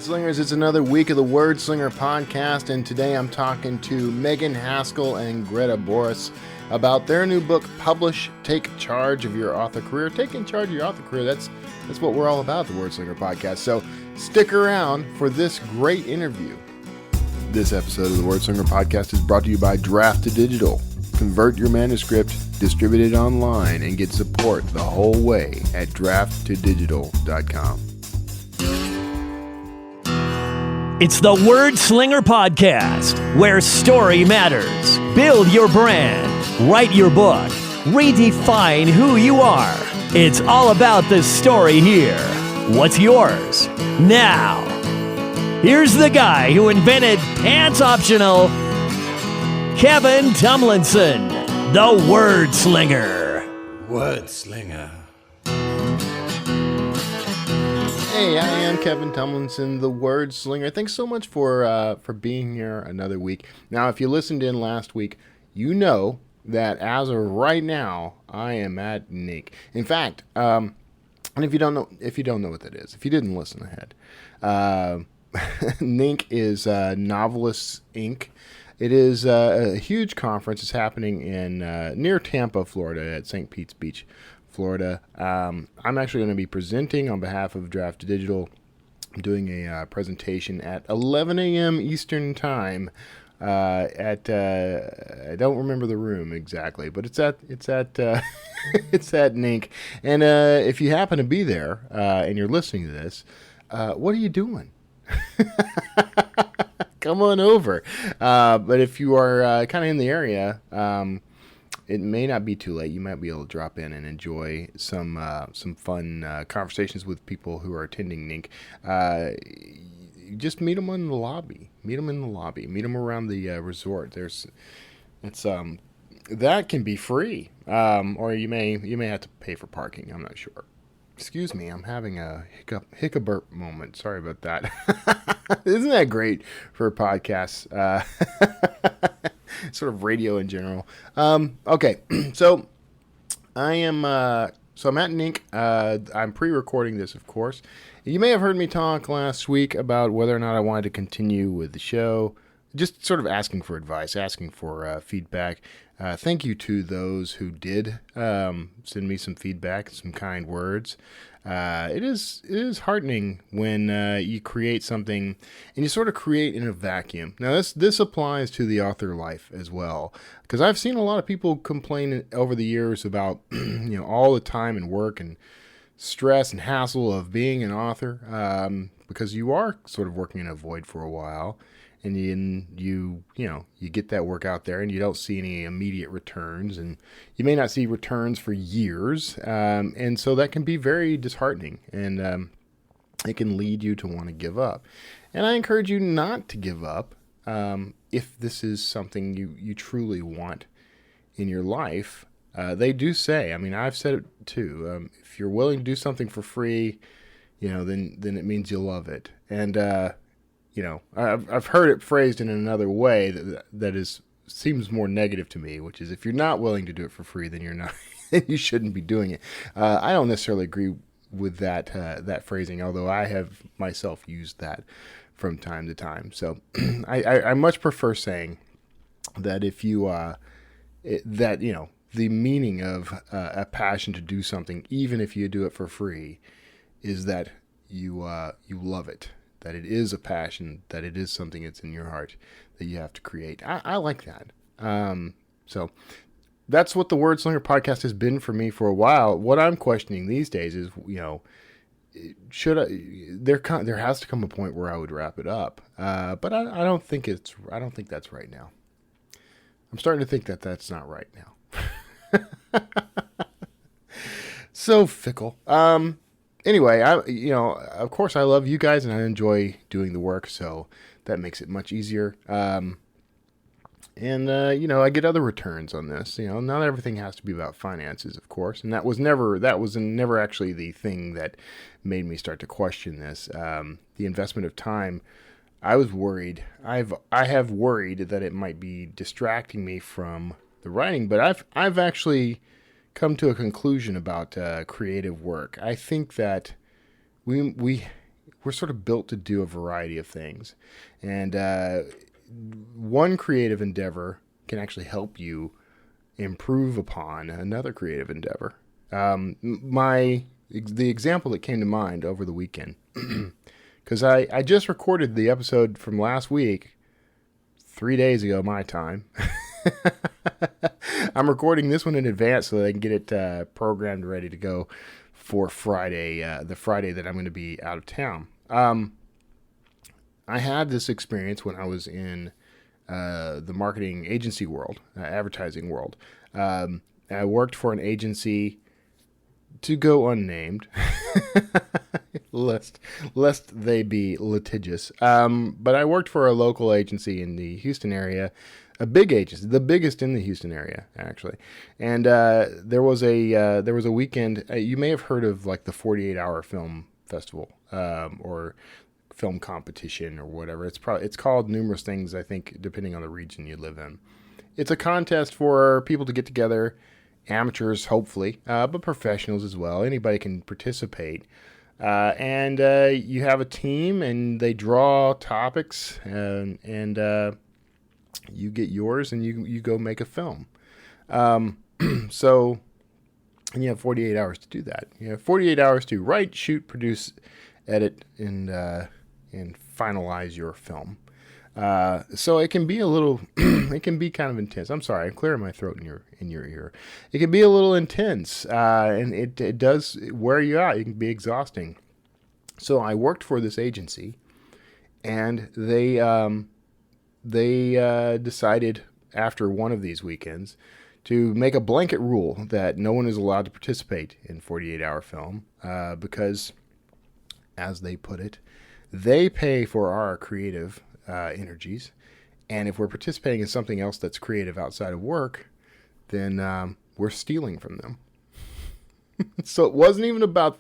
Wordslingers, it's another week of the Wordslinger podcast, and today I'm talking to Megan Haskell and Greta Boris about their new book, Publish, Take Charge of Your Author Career. Taking charge of your author career, that's what we're all about, the Wordslinger podcast. So stick around for this great interview. This episode of the Wordslinger podcast is brought to you by Draft to Digital. Convert your manuscript, distribute it online, and get support the whole way at drafttodigital.com. It's the Wordslinger podcast, where story matters. Build your brand, write your book, redefine who you are. It's all about the story here. What's yours? Now, here's the guy who invented pants optional, Kevin Tomlinson, the Wordslinger. Wordslinger. Hey, I am Kevin Tomlinson, the Wordslinger. Thanks so much for being here another week. Now, if you listened in last week, you know that as of right now, I am at NINC. In fact, and if you don't know what that is, if you didn't listen ahead, NINC is Novelists Inc. It is a huge conference. It's happening in near Tampa, Florida, at St. Pete's Beach, Florida. I'm actually going to be presenting on behalf of Draft to Digital. I'm doing a presentation at 11 a.m. Eastern Time at I don't remember the room exactly, but it's at it's at NINC. And if you happen to be there and you're listening to this, what are you doing? Come on over. But if you are kind of in the area, it may not be too late. You might be able to drop in and enjoy some fun conversations with people who are attending NINC. You just meet them in the lobby. Meet them around the resort. That can be free, or you may have to pay for parking. I'm not sure. Excuse me, I'm having a hiccup moment. Sorry about that. Isn't that great for podcasts? Sort of radio in general. Okay, so I'm at NINC. I'm pre-recording this, of course. You may have heard me talk last week about whether or not I wanted to continue with the show. Just sort of asking for advice, asking for feedback. Thank you to those who did send me some feedback, some kind words. It is heartening when you create something and you sort of create in a vacuum. Now this applies to the author life as well, because I've seen a lot of people complain over the years about all the time and work and stress and hassle of being an author, because you are sort of working in a void for a while. And you get that work out there and you don't see any immediate returns, and you may not see returns for years. And so that can be very disheartening, and it can lead you to want to give up. And I encourage you not to give up if this is something you truly want in your life. They do say, I've said it too, if you're willing to do something for free, then it means you love it. And I've heard it phrased in another way that seems more negative to me, which is if you're not willing to do it for free, then you're not, you shouldn't be doing it. I don't necessarily agree with that phrasing, although I have myself used that from time to time. So I much prefer saying that if you the meaning of a passion to do something, even if you do it for free, is that you love it. That it is a passion, that it is something that's in your heart that you have to create. I like that. So that's what the Wordslinger podcast has been for me for a while. What I'm questioning these days is, should I? There has to come a point where I would wrap it up. But I don't think that's right now. I'm starting to think that that's not right now. So fickle. Anyway, of course I love you guys and I enjoy doing the work, so that makes it much easier. And I get other returns on this. Not everything has to be about finances, of course, and that was never actually the thing that made me start to question this. The investment of time, I was worried. I have worried that it might be distracting me from the writing, but I've actually come to a conclusion about creative work. I think that we we're sort of built to do a variety of things, and one creative endeavor can actually help you improve upon another creative endeavor. The example that came to mind over the weekend, because I just recorded the episode from last week, 3 days ago my time. I'm recording this one in advance so that I can get it programmed ready to go for Friday, the Friday that I'm going to be out of town. I had this experience when I was in the marketing agency world, advertising world. I worked for an agency, to go unnamed, lest they be litigious. But I worked for a local agency in the Houston area, a big agency, the biggest in the Houston area, actually. And there was a weekend. You may have heard of like the 48-hour film festival, or film competition, or whatever. It's called numerous things, I think, depending on the region you live in. It's a contest for people to get together, amateurs, hopefully, but professionals as well. Anybody can participate. And you have a team, and they draw topics, and you get yours, and you go make a film. So, and you have 48 hours to do that. You have 48 hours to write, shoot, produce, edit, and finalize your film. So it can be a little, it can be kind of intense. I'm sorry, I'm clearing my throat in your ear. It can be a little intense, and it does wear you out. It can be exhausting. So I worked for this agency, and they decided after one of these weekends to make a blanket rule that no one is allowed to participate in 48-hour film, because, as they put it, they pay for our creative energies, and if we're participating in something else that's creative outside of work, then we're stealing from them. So it wasn't even about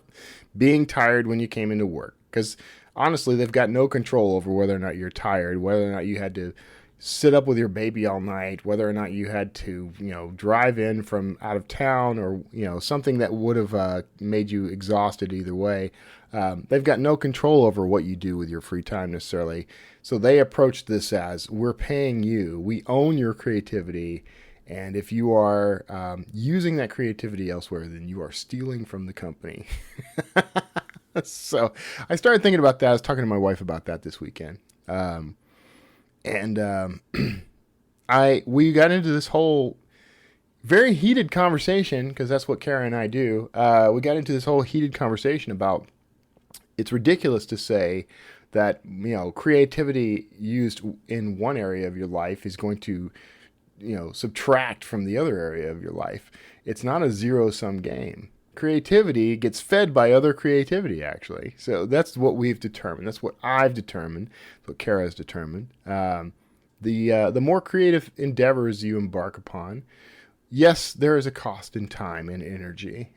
being tired when you came into work, because honestly, they've got no control over whether or not you're tired, whether or not you had to sit up with your baby all night, whether or not you had to, drive in from out of town, or, something that would have made you exhausted either way. They've got no control over what you do with your free time necessarily. So they approach this as, we're paying you, we own your creativity, and if you are using that creativity elsewhere, then you are stealing from the company. So I started thinking about that. I was talking to my wife about that this weekend. We got into this whole very heated conversation, because that's what Kara and I do. We got into this whole heated conversation about, it's ridiculous to say that, creativity used in one area of your life is going to, subtract from the other area of your life. It's not a zero-sum game. Creativity gets fed by other creativity, actually. So that's what we've determined. That's what I've determined. That's what Kara has determined. The more creative endeavors you embark upon, yes, there is a cost in time and energy.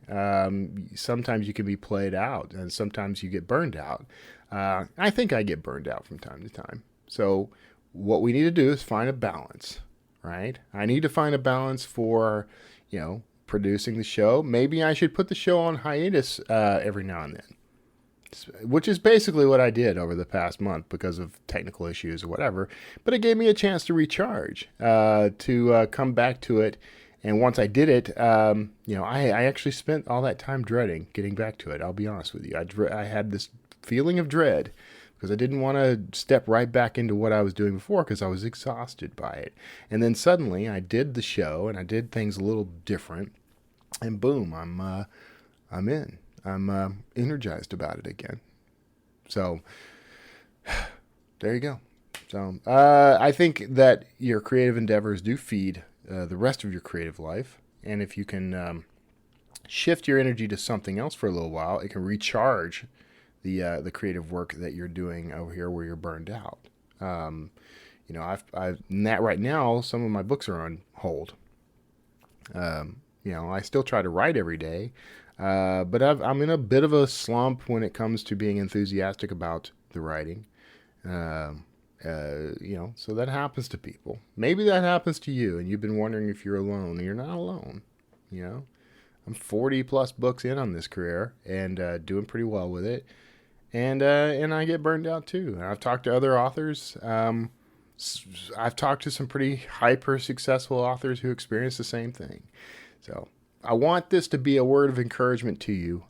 Sometimes you can be played out, and sometimes you get burned out. I think I get burned out from time to time. So what we need to do is find a balance, right? I need to find a balance for, producing the show. Maybe I should put the show on hiatus every now and then, which is basically what I did over the past month because of technical issues or whatever. But it gave me a chance to recharge, to come back to it. And once I did it, I actually spent all that time dreading getting back to it. I'll be honest with you. I had this feeling of dread because I didn't want to step right back into what I was doing before, because I was exhausted by it. And then suddenly I did the show, and I did things a little different, and boom, I'm in. I'm energized about it again. So there you go. So I think that your creative endeavors do feed the rest of your creative life, and if you can shift your energy to something else for a little while, it can recharge the creative work that you're doing over here where you're burned out. I've right now, some of my books are on hold. I still try to write every day, but I'm in a bit of a slump when it comes to being enthusiastic about the writing. So that happens to people. Maybe that happens to you, and you've been wondering if you're alone. You're not alone. I'm 40 plus books in on this career, and doing pretty well with it. and I get burned out too. I've talked to other authors. I've talked to some pretty hyper successful authors who experience the same thing. So I want this to be a word of encouragement to you,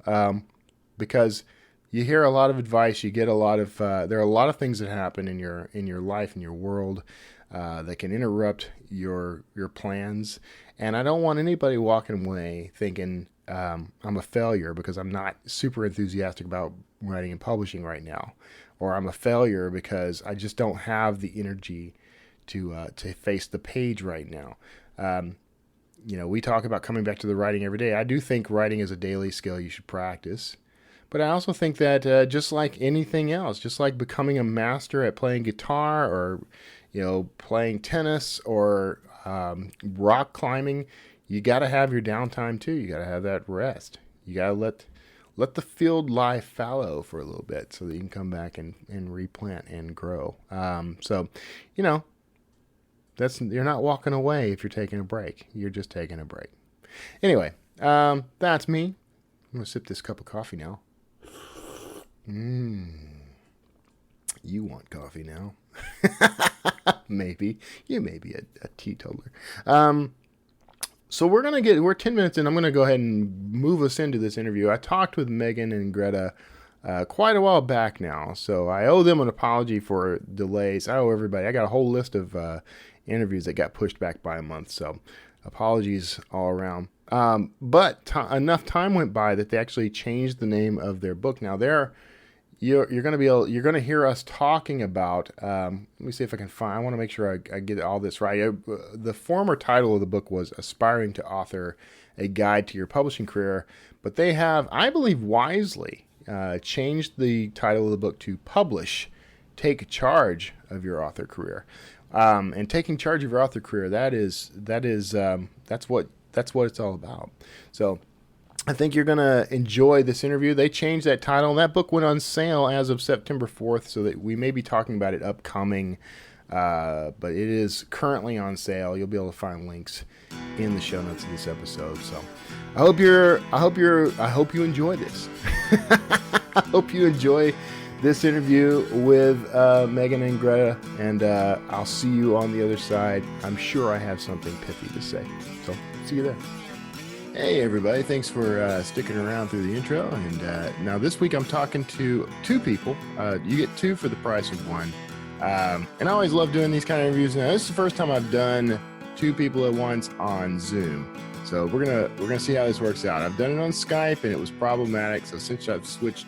because you hear a lot of advice. You get a lot of there are a lot of things that happen in your life, in your world, that can interrupt your plans. And I don't want anybody walking away thinking I'm a failure because I'm not super enthusiastic about writing and publishing right now, or I'm a failure because I just don't have the energy to face the page right now. We talk about coming back to the writing every day. I do think writing is a daily skill you should practice. But I also think that just like anything else, just like becoming a master at playing guitar or, playing tennis or rock climbing, you got to have your downtime too. You got to have that rest. You got to let the field lie fallow for a little bit so that you can come back and replant and grow. You're not walking away if you're taking a break. You're just taking a break. Anyway, that's me. I'm going to sip this cup of coffee now. You want coffee now? Maybe. You may be a teetotaler. So we're 10 minutes in. I'm going to go ahead and move us into this interview. I talked with Megan and Greta quite a while back now, so I owe them an apology for delays. I owe everybody. I got a whole list of interviews that got pushed back by a month, so apologies all around. But enough time went by that they actually changed the name of their book. Now you're going to hear us talking about. Let me see if I can find. I want to make sure I get all this right. The former title of the book was "Aspiring to Author: A Guide to Your Publishing Career," but they have, I believe, wisely changed the title of the book to "Publish: Take Charge of Your Author Career." And taking charge of your author career, that's what it's all about. So I think you're going to enjoy this interview. They changed that title, and that book went on sale as of September 4th, so that we may be talking about it upcoming, but it is currently on sale. You'll be able to find links in the show notes of this episode. So I hope you enjoy this. I hope you enjoy this interview with Megan and Greta, and I'll see you on the other side. I'm sure I have something pithy to say. So see you there. Hey everybody, thanks for sticking around through the intro. And now this week I'm talking to two people. You get two for the price of one. And I always love doing these kind of interviews. Now this is the first time I've done two people at once on Zoom. So we're gonna see how this works out. I've done it on Skype and it was problematic. So since I've switched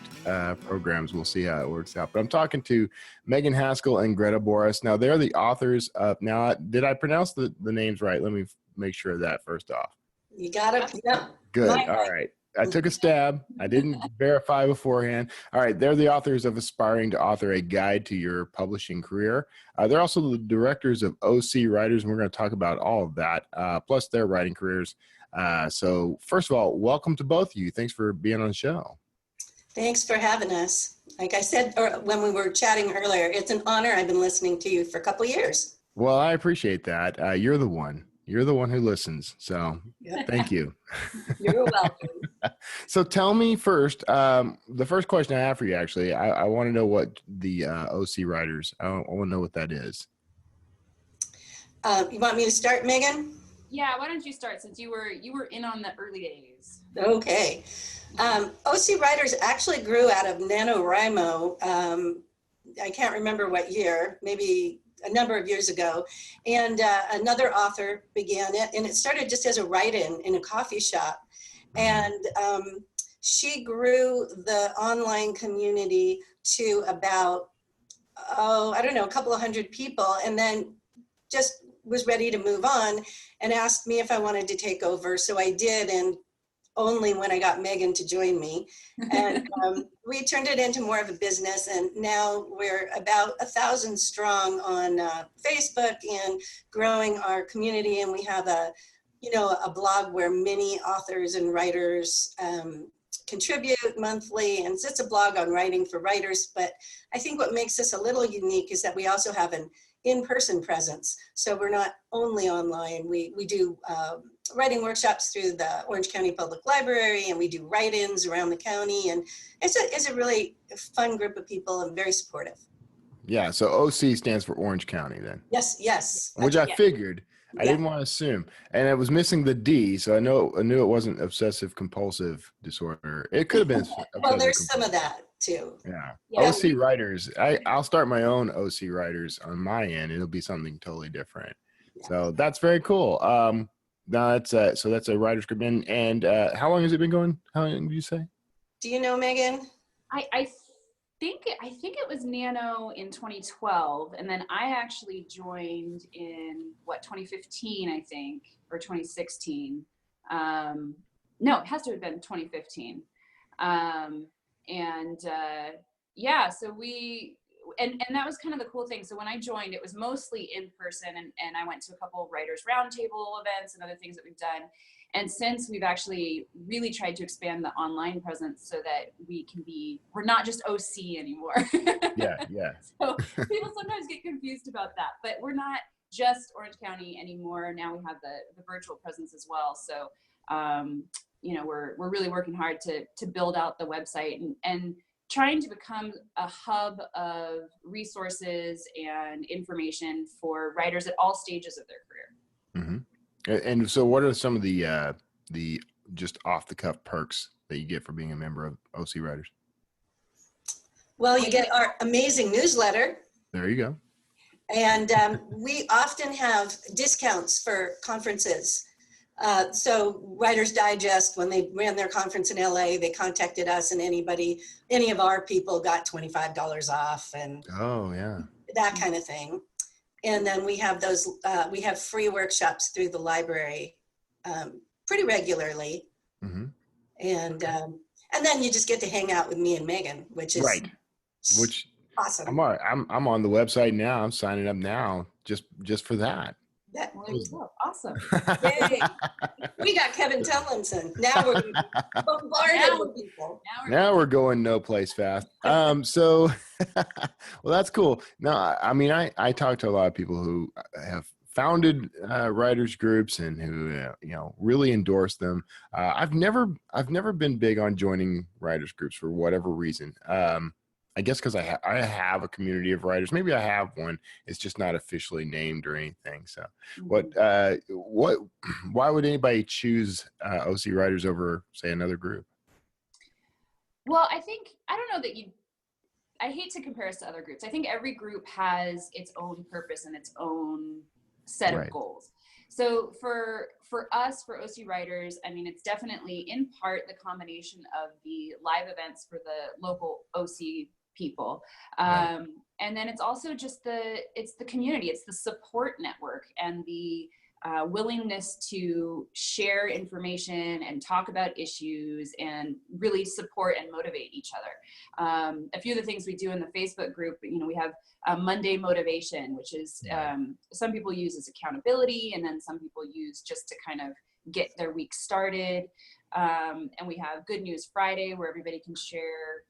programs, we'll see how it works out. But I'm talking to Megan Haskell and Greta Boris. Now they're the authors of. Now did I pronounce the names right? Let me make sure of that first off. You got it. Yep. Good. All right. I took a stab. I didn't verify beforehand. All right. They're the authors of Aspiring to Author: A Guide to Your Publishing Career. They're also the directors of OC Writers, and we're going to talk about all of that, plus their writing careers. So first of all, welcome to both of you. Thanks for being on the show. Thanks for having us. Like I said when we were chatting earlier, it's an honor. I've been listening to you for a couple of years. Well, I appreciate that. You're the one. You're the one who listens. So thank you. You're welcome. So tell me first, the first question I have for you, actually, I want to know what the OC Writers, I want to know what that is. You want me to start, Megan? Yeah, why don't you start, since you were in on the early days. Okay. OC Writers actually grew out of NaNoWriMo. I can't remember what year, maybe a number of years ago, and another author began it, and it started just as a write-in in a coffee shop, and she grew the online community to about a couple of hundred people, and then just was ready to move on and asked me if I wanted to take over. So I did, and only when I got Megan to join me. And we turned it into more of a business, and now we're about 1,000 strong on Facebook and growing our community. And we have a blog where many authors and writers contribute monthly, and it's a blog on writing for writers. But I think what makes us a little unique is that we also have an in-person presence. So we're not only online. We do writing workshops through the Orange County Public Library, and we do write-ins around the county. And it's a really fun group of people and very supportive. Yeah. So OC stands for Orange County then, Yes. which I figured. I Yeah. didn't want to assume, and it was missing the D, so I knew it wasn't obsessive compulsive disorder. It could have been. Well, there's some of that too. Yeah. Yeah. OC writers. I'll start my own OC writers on my end. It'll be something totally different. Yeah. So that's very cool. No, that's a writers group. And how long has it been going? How long did you say? Do you know, Megan? I think it was Nano in 2012, and then I actually joined in 2015, I think, or 2016. No, it has to have been 2015. So we and that was kind of the cool thing. So when I joined, it was mostly in person, and I went to a couple of writers roundtable events and other things that we've done. And since we've actually really tried to expand the online presence so that we're not just OC anymore. Yeah. So people sometimes get confused about that, but we're not just Orange County anymore. Now we have the virtual presence as well. So, we're really working hard to build out the website and trying to become a hub of resources and information for writers at all stages of their career. Mm-hmm. And so what are some of the just off the cuff perks that you get for being a member of OC Writers? Well, you get our amazing newsletter. There you go. And we often have discounts for conferences. So Writers Digest, when they ran their conference in LA, they contacted us, and any of our people got $25 off and that kind of thing. And then we have we have free Workshops through the library pretty regularly. Mm-hmm. And then you just get to hang out with me and Megan, which is right. Which awesome. I'm on the website now. I'm signing up now just for that. Awesome. Yay. We got Kevin Tomlinson. Now we're bombarded with people. Now we're going no place fast. So, well, that's cool. No, I mean, I talk to a lot of people who have founded writers groups and who really endorse them. I've never been big on joining writers groups for whatever reason. I guess because I have a community of writers. Maybe I have one. It's just not officially named or anything. So, why would anybody choose OC Writers over, say, another group? Well, I don't know that I hate to compare us to other groups. I think every group has its own purpose and its own set of goals. So for us, for OC Writers, I mean, it's definitely in part the combination of the live events for the local OC people. And then it's also just it's the community, it's the support network and the willingness to share information and talk about issues and really support and motivate each other. A few of the things we do in the Facebook group, we have Monday motivation, which is some people use as accountability, and then some people use just to kind of get their week started. And we have Good News Friday, where everybody can share,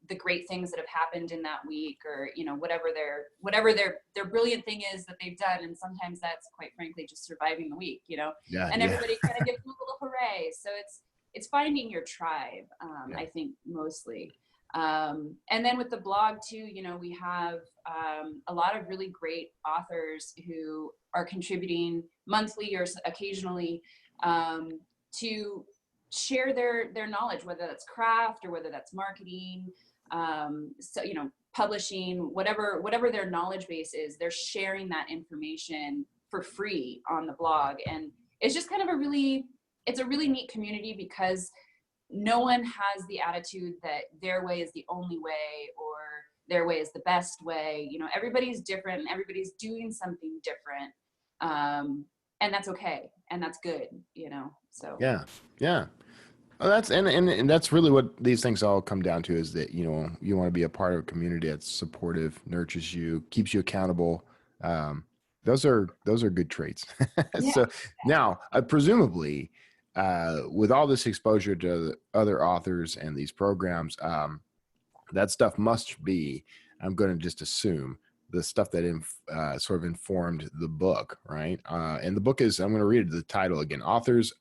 the great things that have happened in that week, or whatever their brilliant thing is that they've done. And sometimes that's, quite frankly, just surviving the week, and everybody kind of gives them a little hooray. So it's finding your tribe, I think, mostly. And then with the blog too, we have a lot of really great authors who are contributing monthly or occasionally to share their knowledge, whether that's craft or whether that's marketing, publishing, whatever their knowledge base is, they're sharing that information for free on the blog. And it's just kind of a really neat community, because no one has the attitude that their way is the only way or their way is the best way. Everybody's different and everybody's doing something different. And that's okay. And that's good, so. Yeah. Well, that's and that's really what these things all come down to, is that you want to be a part of a community that's supportive, nurtures you, keeps you accountable. Those are good traits. So now, presumably, with all this exposure to other authors and these programs, that stuff must be, I'm going to just assume, the stuff that sort of informed the book, right? And the book is, I'm going to read the title again. Authors,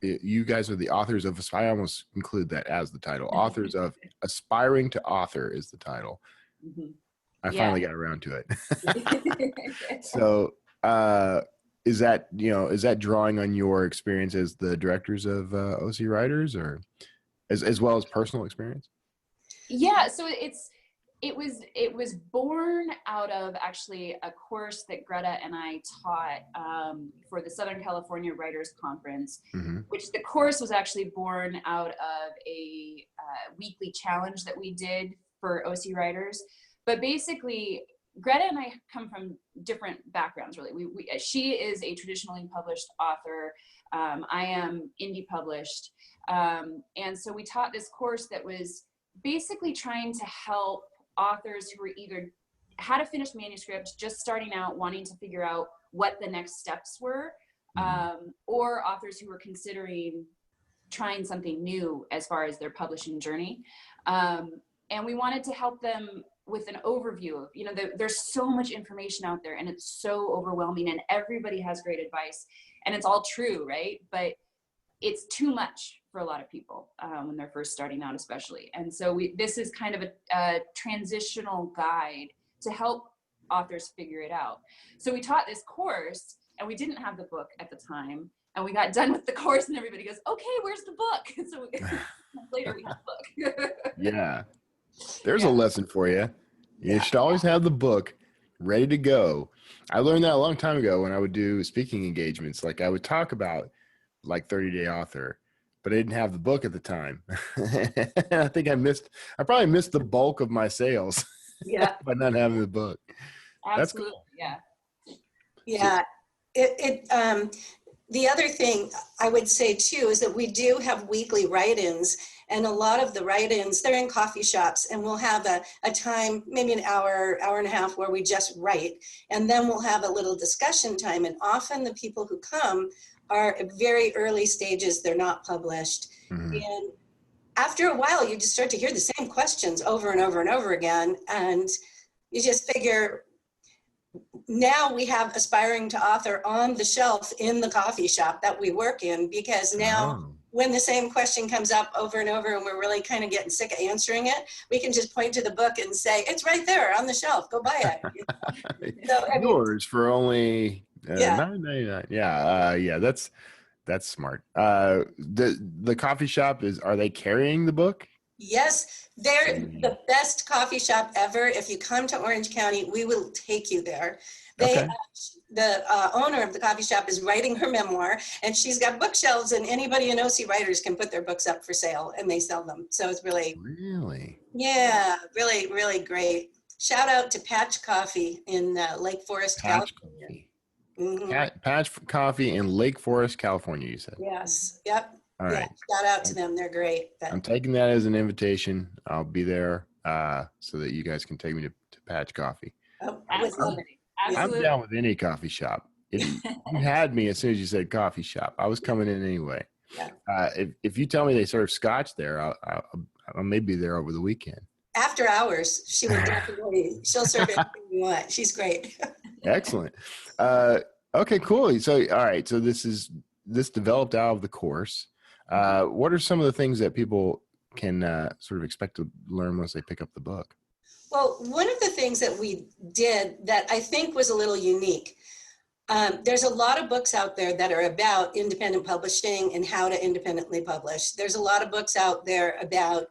you guys are the authors of, I almost include that as the title. Authors of Aspiring to Author is the title. Mm-hmm. I Yeah. finally got around to it. So is that drawing on your experience as the directors of OC Writers, or as well as personal experience? Yeah, so it was born out of actually a course that Greta and I taught for the Southern California Writers Conference, Mm-hmm. which the course was actually born out of a weekly challenge that we did for OC Writers. But basically, Greta and I come from different backgrounds, really. She is a traditionally published author. I am indie published. And so we taught this course that was basically trying to help authors who were either had a finished manuscript, just starting out, wanting to figure out what the next steps were, or authors who were considering trying something new as far as their publishing journey. And we wanted to help them with an overview of, there's so much information out there and it's so overwhelming and everybody has great advice and it's all true, right? But it's too much for a lot of people when they're first starting out, especially. And so this is kind of a transitional guide to help authors figure it out. So we taught this course and we didn't have the book at the time. And we got done with the course and everybody goes, okay, where's the book? And so later we had the book. Yeah. There's a lesson for you. You should always have the book ready to go. I learned that a long time ago when I would do speaking engagements. Like I would talk about like 30-day author, but I didn't have the book at the time. I think I probably missed the bulk of my sales by not having the book. Absolutely. That's cool. Yeah. The other thing I would say too is that we do have weekly write-ins, and a lot of the write-ins, they're in coffee shops, and we'll have a time, maybe an hour and a half, where we just write, and then we'll have a little discussion time. And often the people who come are at very early stages, they're not published. Mm-hmm. And after a while, you just start to hear the same questions over and over and over again, and you just figure, now we have Aspiring to Author on the shelf in the coffee shop that we work in, because now when the same question comes up over and over and we're really kind of getting sick of answering it, we can just point to the book and say, it's right there on the shelf, go buy it. So, yours for only $9.99. Yeah, that's smart. The coffee shop are they carrying the book? Yes, they're the best coffee shop ever. If you come to Orange County, we will take you there. The owner of the coffee shop is writing her memoir, and she's got bookshelves, and anybody in OC Writers can put their books up for sale, and they sell them. So it's really, really great. Shout out to Patch Coffee in Lake Forest, California. Mm-hmm. Patch Coffee in Lake Forest, California, you said? Yes. Yep. All right. Shout out to them. They're great. I'm taking that as an invitation. I'll be there so that you guys can take me to Patch Coffee. Oh, absolutely. I'm down with any coffee shop. You had me as soon as you said coffee shop. I was coming in anyway. Yeah. If you tell me they serve scotch there, I'll maybe be there over the weekend. After hours, she will definitely. She'll serve anything you want. She's great. Excellent. Okay, cool. So, all right. So this developed out of the course. What are some of the things that people can sort of expect to learn once they pick up the book? Well, one of the things that we did that I think was a little unique, there's a lot of books out there that are about independent publishing and how to independently publish. There's a lot of books out there about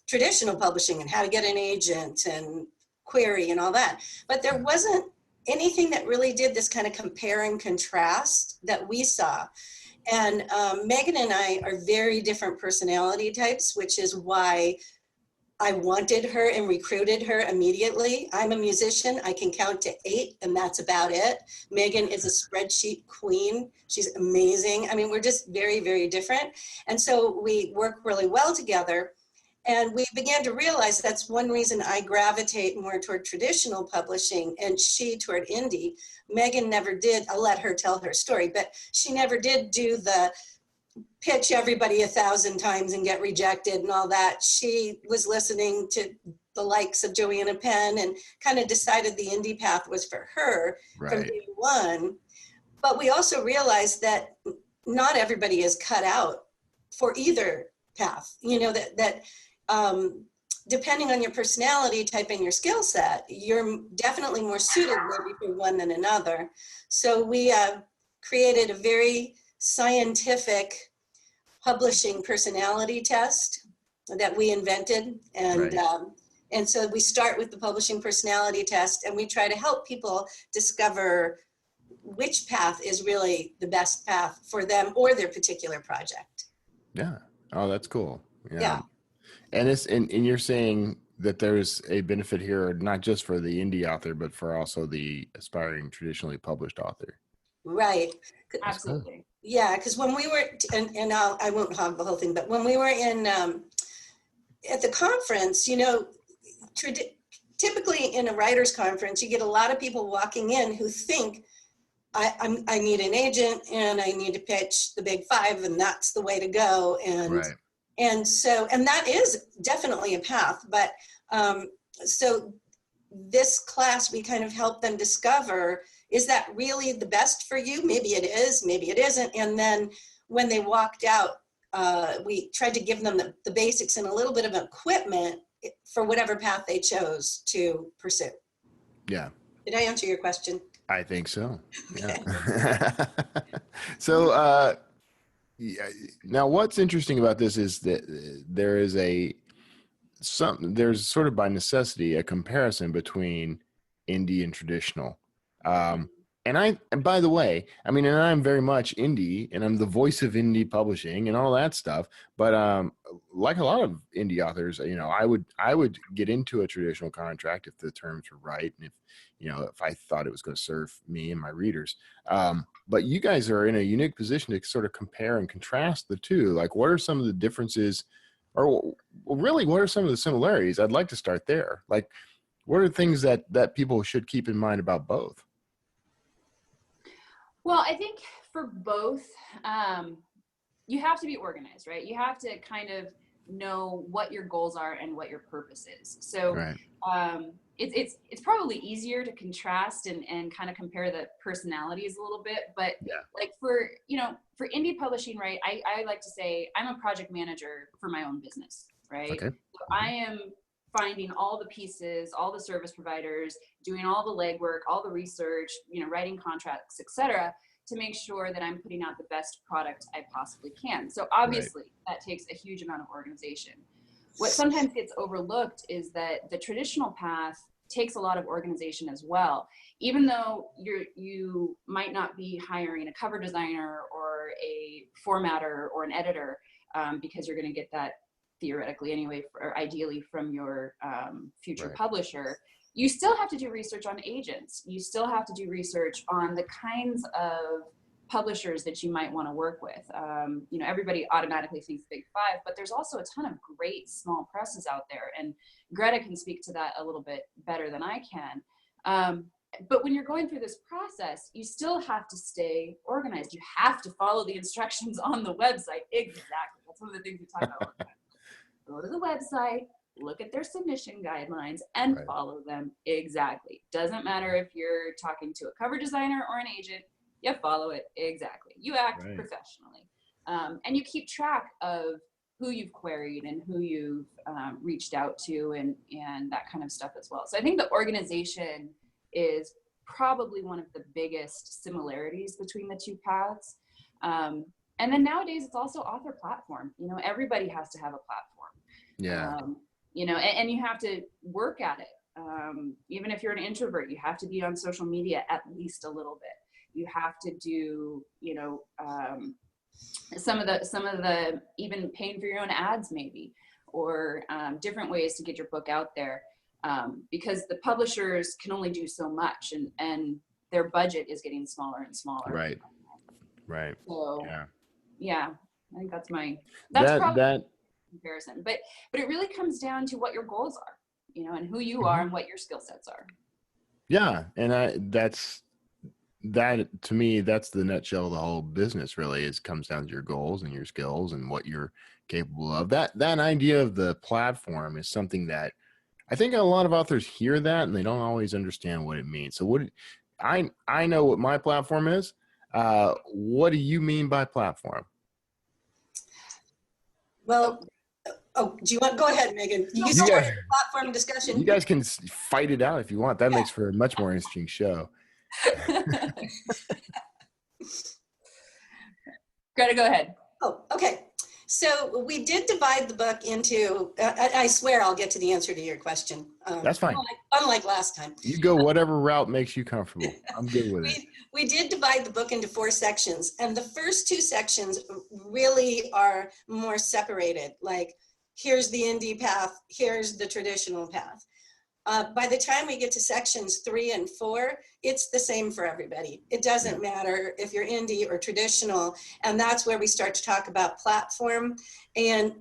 traditional publishing and how to get an agent and query and all that. But there wasn't anything that really did this kind of compare and contrast that we saw. And Megan and I are very different personality types, which is why I wanted her and recruited her immediately. I'm a musician. I can count to 8 and that's about it. Megan is a spreadsheet queen. She's amazing. I mean, we're just very, very different. And so we work really well together. And we began to realize that's one reason I gravitate more toward traditional publishing and she toward indie. Megan never did, I'll let her tell her story, but she never did do the pitch everybody 1,000 times and get rejected and all that. She was listening to the likes of Joanna Penn and kind of decided the indie path was for her from day one. But we also realized that not everybody is cut out for either path. You know, that depending on your personality type and your skill set, you're definitely more suited maybe for one than another. So we created a very scientific publishing personality test that we invented. And so we start with the publishing personality test, and we try to help people discover which path is really the best path for them or their particular project. Yeah. Oh, that's cool. Yeah. And and you're saying that there's a benefit here, not just for the indie author, but for also the aspiring traditionally published author. Right. Absolutely. Yeah, because when we were, and I won't hog the whole thing, but when we were in at the conference, you know, typically in a writer's conference, you get a lot of people walking in who think, I need an agent and I need to pitch the big five, and that's the way to go. And so that is definitely a path. But so this class, we kind of help them discover, is that really the best for you? Maybe it is, maybe it isn't. And then when they walked out, we tried to give them the basics and a little bit of equipment for whatever path they chose to pursue. Yeah. Did I answer your question? I think so. Okay. Yeah. So now what's interesting about this is that there's sort of by necessity a comparison between indie and traditional. And by the way, I mean, and I'm very much indie, and I'm the voice of indie publishing and all that stuff. But like a lot of indie authors, you know, I would get into a traditional contract if the terms were right, and if I thought it was going to serve me and my readers. But you guys are in a unique position to sort of compare and contrast the two. Like, what are some of the differences, or really, what are some of the similarities? I'd like to start there. Like, what are things that people should keep in mind about both? Well, I think for both, you have to be organized, right? You have to kind of know what your goals are and what your purpose is. So it's probably easier to contrast and kind of compare the personalities a little bit. But like for indie publishing, right? I like to say I'm a project manager for my own business, right? Okay. So I am finding all the pieces, all the service providers, doing all the legwork, all the research, writing contracts, etc., to make sure that I'm putting out the best product I possibly can. So obviously that takes a huge amount of organization. What sometimes gets overlooked is that the traditional path takes a lot of organization as well. Even though you might not be hiring a cover designer or a formatter or an editor, because you're going to get that theoretically anyway, or ideally from your future publisher, you still have to do research on agents. You still have to do research on the kinds of publishers that you might want to work with. Everybody automatically thinks big five, but there's also a ton of great small presses out there. And Greta can speak to that a little bit better than I can. But when you're going through this process, you still have to stay organized. You have to follow the instructions on the website. Exactly. That's one of the things we talk about all the time. Go to the website, look at their submission guidelines, and follow them exactly. Doesn't matter if you're talking to a cover designer or an agent, you follow it exactly. You act professionally. And you keep track of who you've queried and who you've reached out to and that kind of stuff as well. So I think the organization is probably one of the biggest similarities between the two paths. And then nowadays it's also author platform. Everybody has to have a platform. Yeah. And you have to work at it. Even if you're an introvert, you have to be on social media at least a little bit. You have to do, some of the even paying for your own ads maybe, or different ways to get your book out there, because the publishers can only do so much, and their budget is getting smaller and smaller. Right. So yeah, I think that's probably comparison. But it really comes down to what your goals are, and who you are and what your skill sets are. Yeah, and that's to me, that's the nutshell of the whole business. Really, comes down to your goals and your skills and what you're capable of. That idea of the platform is something that I think a lot of authors hear that and they don't always understand what it means. So I know what my platform is. What do you mean by platform? Well, oh, do you want, go ahead, Megan. You You started guys, the platform you discussion. guys can fight it out if you want. That Yeah. makes for a much more interesting show. Greta, go ahead. Oh, okay. So we did divide the book into, I swear I'll get to the answer to your question. That's fine. Unlike last time. You go whatever route makes you comfortable. I'm good with it. We did divide the book into 4 sections, and the first 2 sections really are more separated. Like, here's the indie path, here's the traditional path. By the time we get to sections 3 and 4, it's the same for everybody. It doesn't matter if you're indie or traditional, and that's where we start to talk about platform. And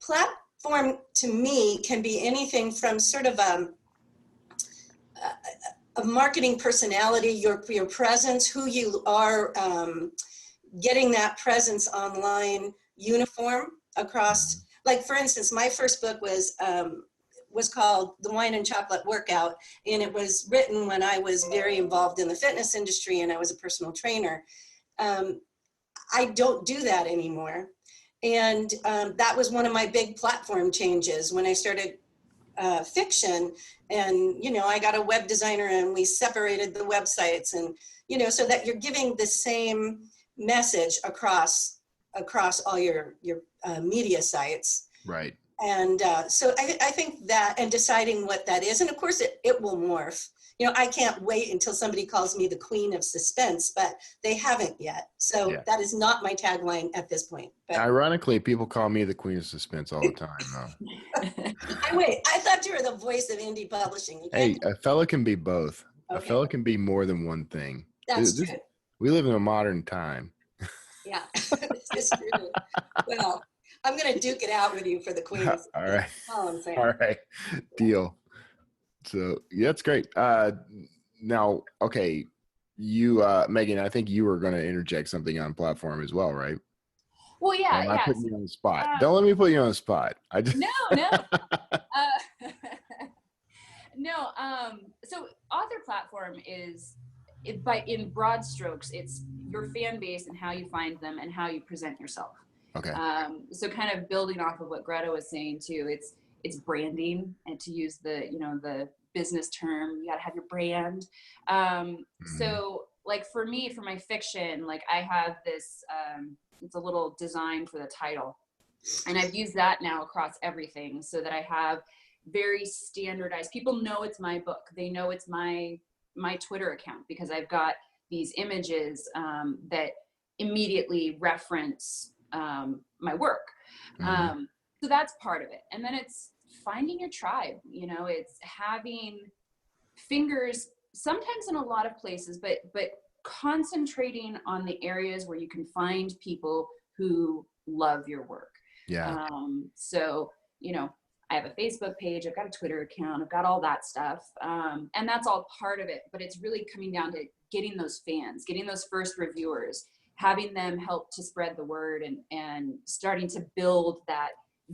platform to me can be anything from sort of a marketing personality, your presence, who you are, getting that presence online uniform across. Like, for instance, my first book was called The Wine and Chocolate Workout, and it was written when I was very involved in the fitness industry and I was a personal trainer. I don't do that anymore. And that was one of my big platform changes when I started fiction. And, you know, I got a web designer and we separated the websites, and, you know, so that you're giving the same message across all your media sites. Right. And so I think that, and deciding what that is, and of course it will morph. You know, I can't wait until somebody calls me the queen of suspense, but they haven't yet. So that is not my tagline at this point. But ironically, people call me the queen of suspense all the time, though. I thought you were the voice of indie publishing. Hey, a fella can be both. Okay. A fella can be more than one thing. That's true. We live in a modern time. Yeah, this is true. Well, I'm going to duke it out with you for the queen. All right. All I'm saying. All right. Deal. So yeah, that's great. Now, okay, you, Megan, I think you were going to interject something on platform as well, right? Well, yeah, I'm putting you on the spot. Uh, Don't let me put you on the spot. I just No. No. So author platform is, in broad strokes, it's your fan base and how you find them and how you present yourself. Okay. So kind of building off of what Greta was saying too, it's branding, and to use the business term, you gotta have your brand. So like for me, for my fiction, like I have this, it's a little design for the title, and I've used that now across everything so that I have very standardized, people know it's my book. They know it's my Twitter account because I've got these images that immediately reference my work. So that's part of it. And then it's finding your tribe, you know, it's having fingers sometimes in a lot of places, but concentrating on the areas where you can find people who love your work. Yeah. So, you know, I have a Facebook page, I've got a Twitter account, I've got all that stuff. And that's all part of it, but it's really coming down to getting those fans, getting those first reviewers, having them help to spread the word, and starting to build that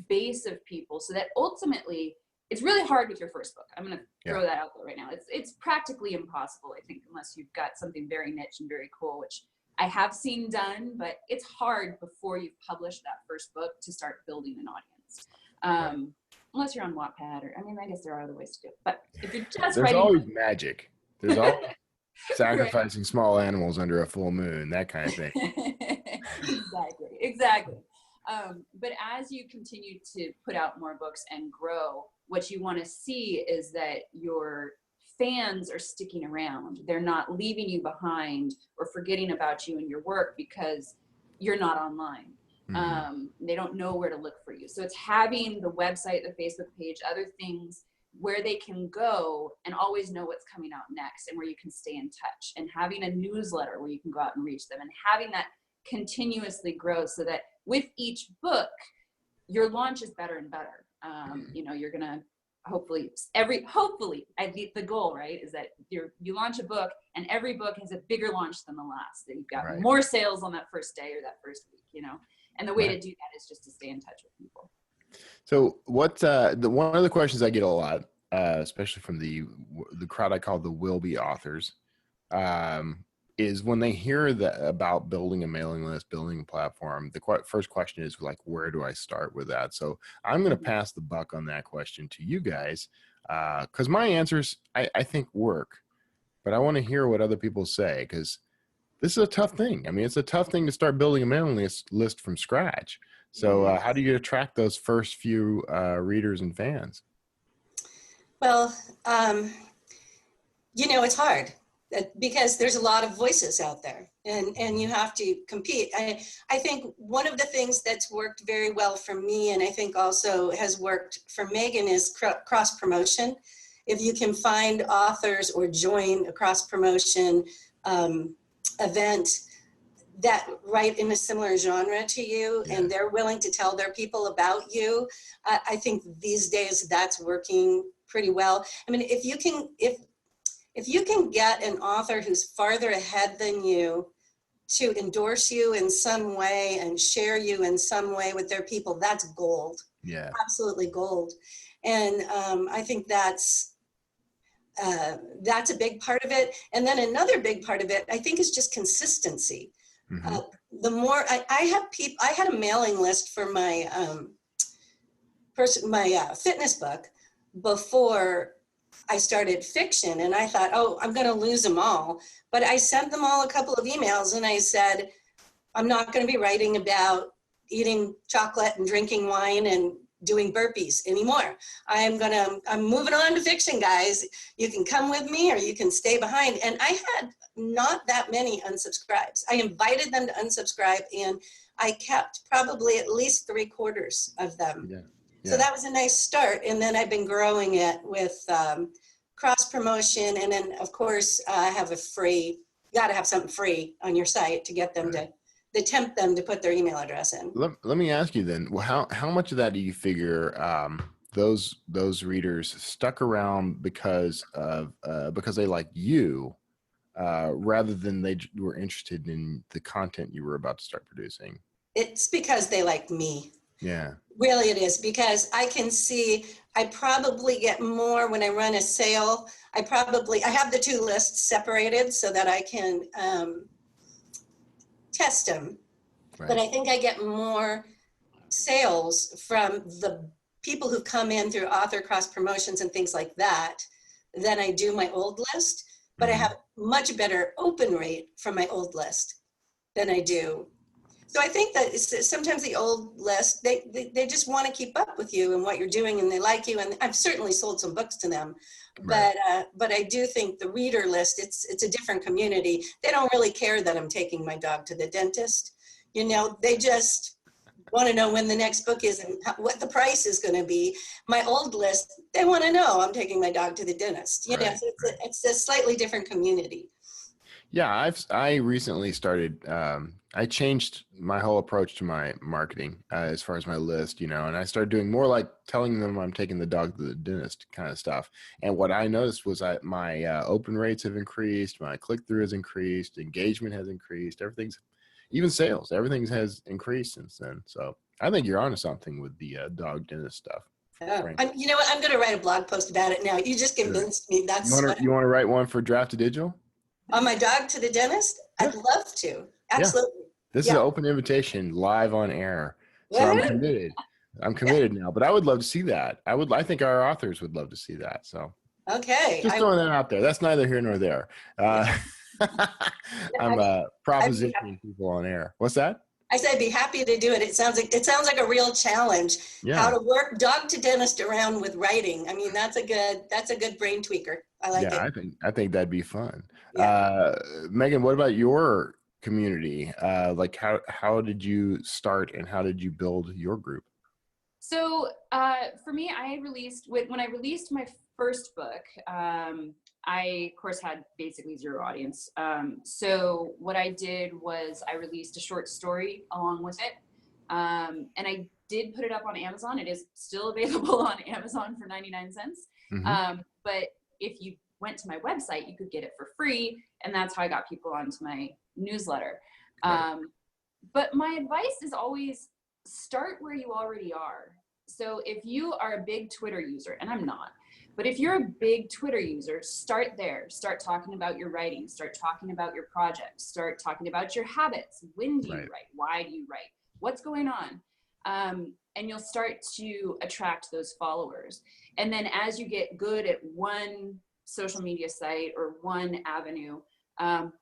base of people so that ultimately it's really hard with your first book. I'm going to throw that out there right now. It's practically impossible, I think, unless you've got something very niche and very cool, which I have seen done, but it's hard before you've published that first book to start building an audience. Unless you're on Wattpad, or, I mean, I guess there are other ways to do it, but if you're just There's always magic. There's always sacrificing right. small animals under a full moon, that kind of thing. Exactly. But as you continue to put out more books and grow, what you want to see is that your fans are sticking around. They're not leaving you behind or forgetting about you and your work because you're not online. They don't know where to look for you. So it's having the website, the Facebook page, other things where they can go and always know what's coming out next, and where you can stay in touch, and having a newsletter where you can go out and reach them, and having that continuously grow so that with each book, your launch is better and better. You know, you're gonna hopefully the goal, right, is that you launch a book and every book has a bigger launch than the last, that you've got more sales on that first day or that first week, you know. And the way to do that is just to stay in touch with people. So what one of the questions I get a lot, especially from the crowd I call the will be authors, um, is when they hear that about building a mailing list, building a platform, the first question is like, where do I start with that? So I'm going to pass the buck on that question to you guys, because my answers I think work, but I want to hear what other people say, because this is a tough thing. I mean, it's a tough thing to start building a mailing list from scratch. So how do you attract those first few readers and fans? Well, it's hard because there's a lot of voices out there, and you have to compete. I think one of the things that's worked very well for me, and I think also has worked for Megan, is cross promotion. If you can find authors or join a cross promotion event that write in a similar genre to you, and they're willing to tell their people about you, I think these days that's working pretty well. I mean, if you can get an author who's farther ahead than you to endorse you in some way and share you in some way with their people, that's gold. Yeah. Absolutely gold. And I think that's a big part of it. And then another big part of it, I think, is just consistency. Mm-hmm. The more I had a mailing list for my fitness book before I started fiction, and I thought, oh, I'm going to lose them all. But I sent them all a couple of emails, and I said, I'm not going to be writing about eating chocolate and drinking wine and doing burpees anymore. I'm moving on to fiction, guys. You can come with me or you can stay behind. And I had not that many unsubscribes. I invited them to unsubscribe, and I kept probably at least 3/4 of them. Yeah. So that was a nice start. And then I've been growing it with cross promotion. And then of course I have you got to have something free on your site to get them to tempt them to put their email address in. Let me ask you then, well, how much of that do you figure those readers stuck around because they like you, rather than they were interested in the content you were about to start producing? It's because they like me. Yeah. Really it is, because I can see I probably get more when I run a sale. I have the two lists separated so that I can test them. Right. But I think I get more sales from the people who come in through author cross promotions and things like that than I do my old list. But I have much better open rate from my old list than I do. So I think that sometimes the old list, they just want to keep up with you and what you're doing, and they like you. And I've certainly sold some books to them, but I do think the reader list, it's a different community. They don't really care that I'm taking my dog to the dentist. They just want to know when the next book is and what the price is going to be. My old list, they want to know I'm taking my dog to the dentist. So it's a slightly different community. Yeah, I recently started. I changed my whole approach to my marketing as far as my list, and I started doing more like telling them I'm taking the dog to the dentist kind of stuff. And what I noticed was that my open rates have increased, my click through has increased, engagement has increased, even sales, everything has increased since then. So I think you're onto something with the dog dentist stuff. You know what? I'm going to write a blog post about it now. You just convinced me. That's you want to write one for Draft to Digital? On my dog to the dentist? Yeah. I'd love to. Absolutely. Yeah. This is an open invitation live on air. So I'm committed. I'm committed now, but I would love to see that. I think our authors would love to see that. So okay. Just throwing that out there. That's neither here nor there. I'm propositioning people on air. What's that? I said I'd be happy to do it. It sounds like a real challenge. Yeah. How to work dog to dentist around with writing. I mean, that's a good brain tweaker. I like it. Yeah, I think that'd be fun. Yeah. Megan, what about your community? Like how did you start and how did you build your group? So for me, when I released my first book, I, of course, had basically zero audience. So what I did was I released a short story along with it. And I did put it up on Amazon. It is still available on Amazon for 99 cents. Mm-hmm. But if you went to my website, you could get it for free. And that's how I got people onto my newsletter. Right. But my advice is always start where you already are. So if you are a big Twitter user, and I'm not, but if you're a big Twitter user, start there. Start talking about your writing. Start talking about your projects. Start talking about your habits. When do you write? Why do you write? What's going on? And you'll start to attract those followers. And then as you get good at one social media site or one avenue,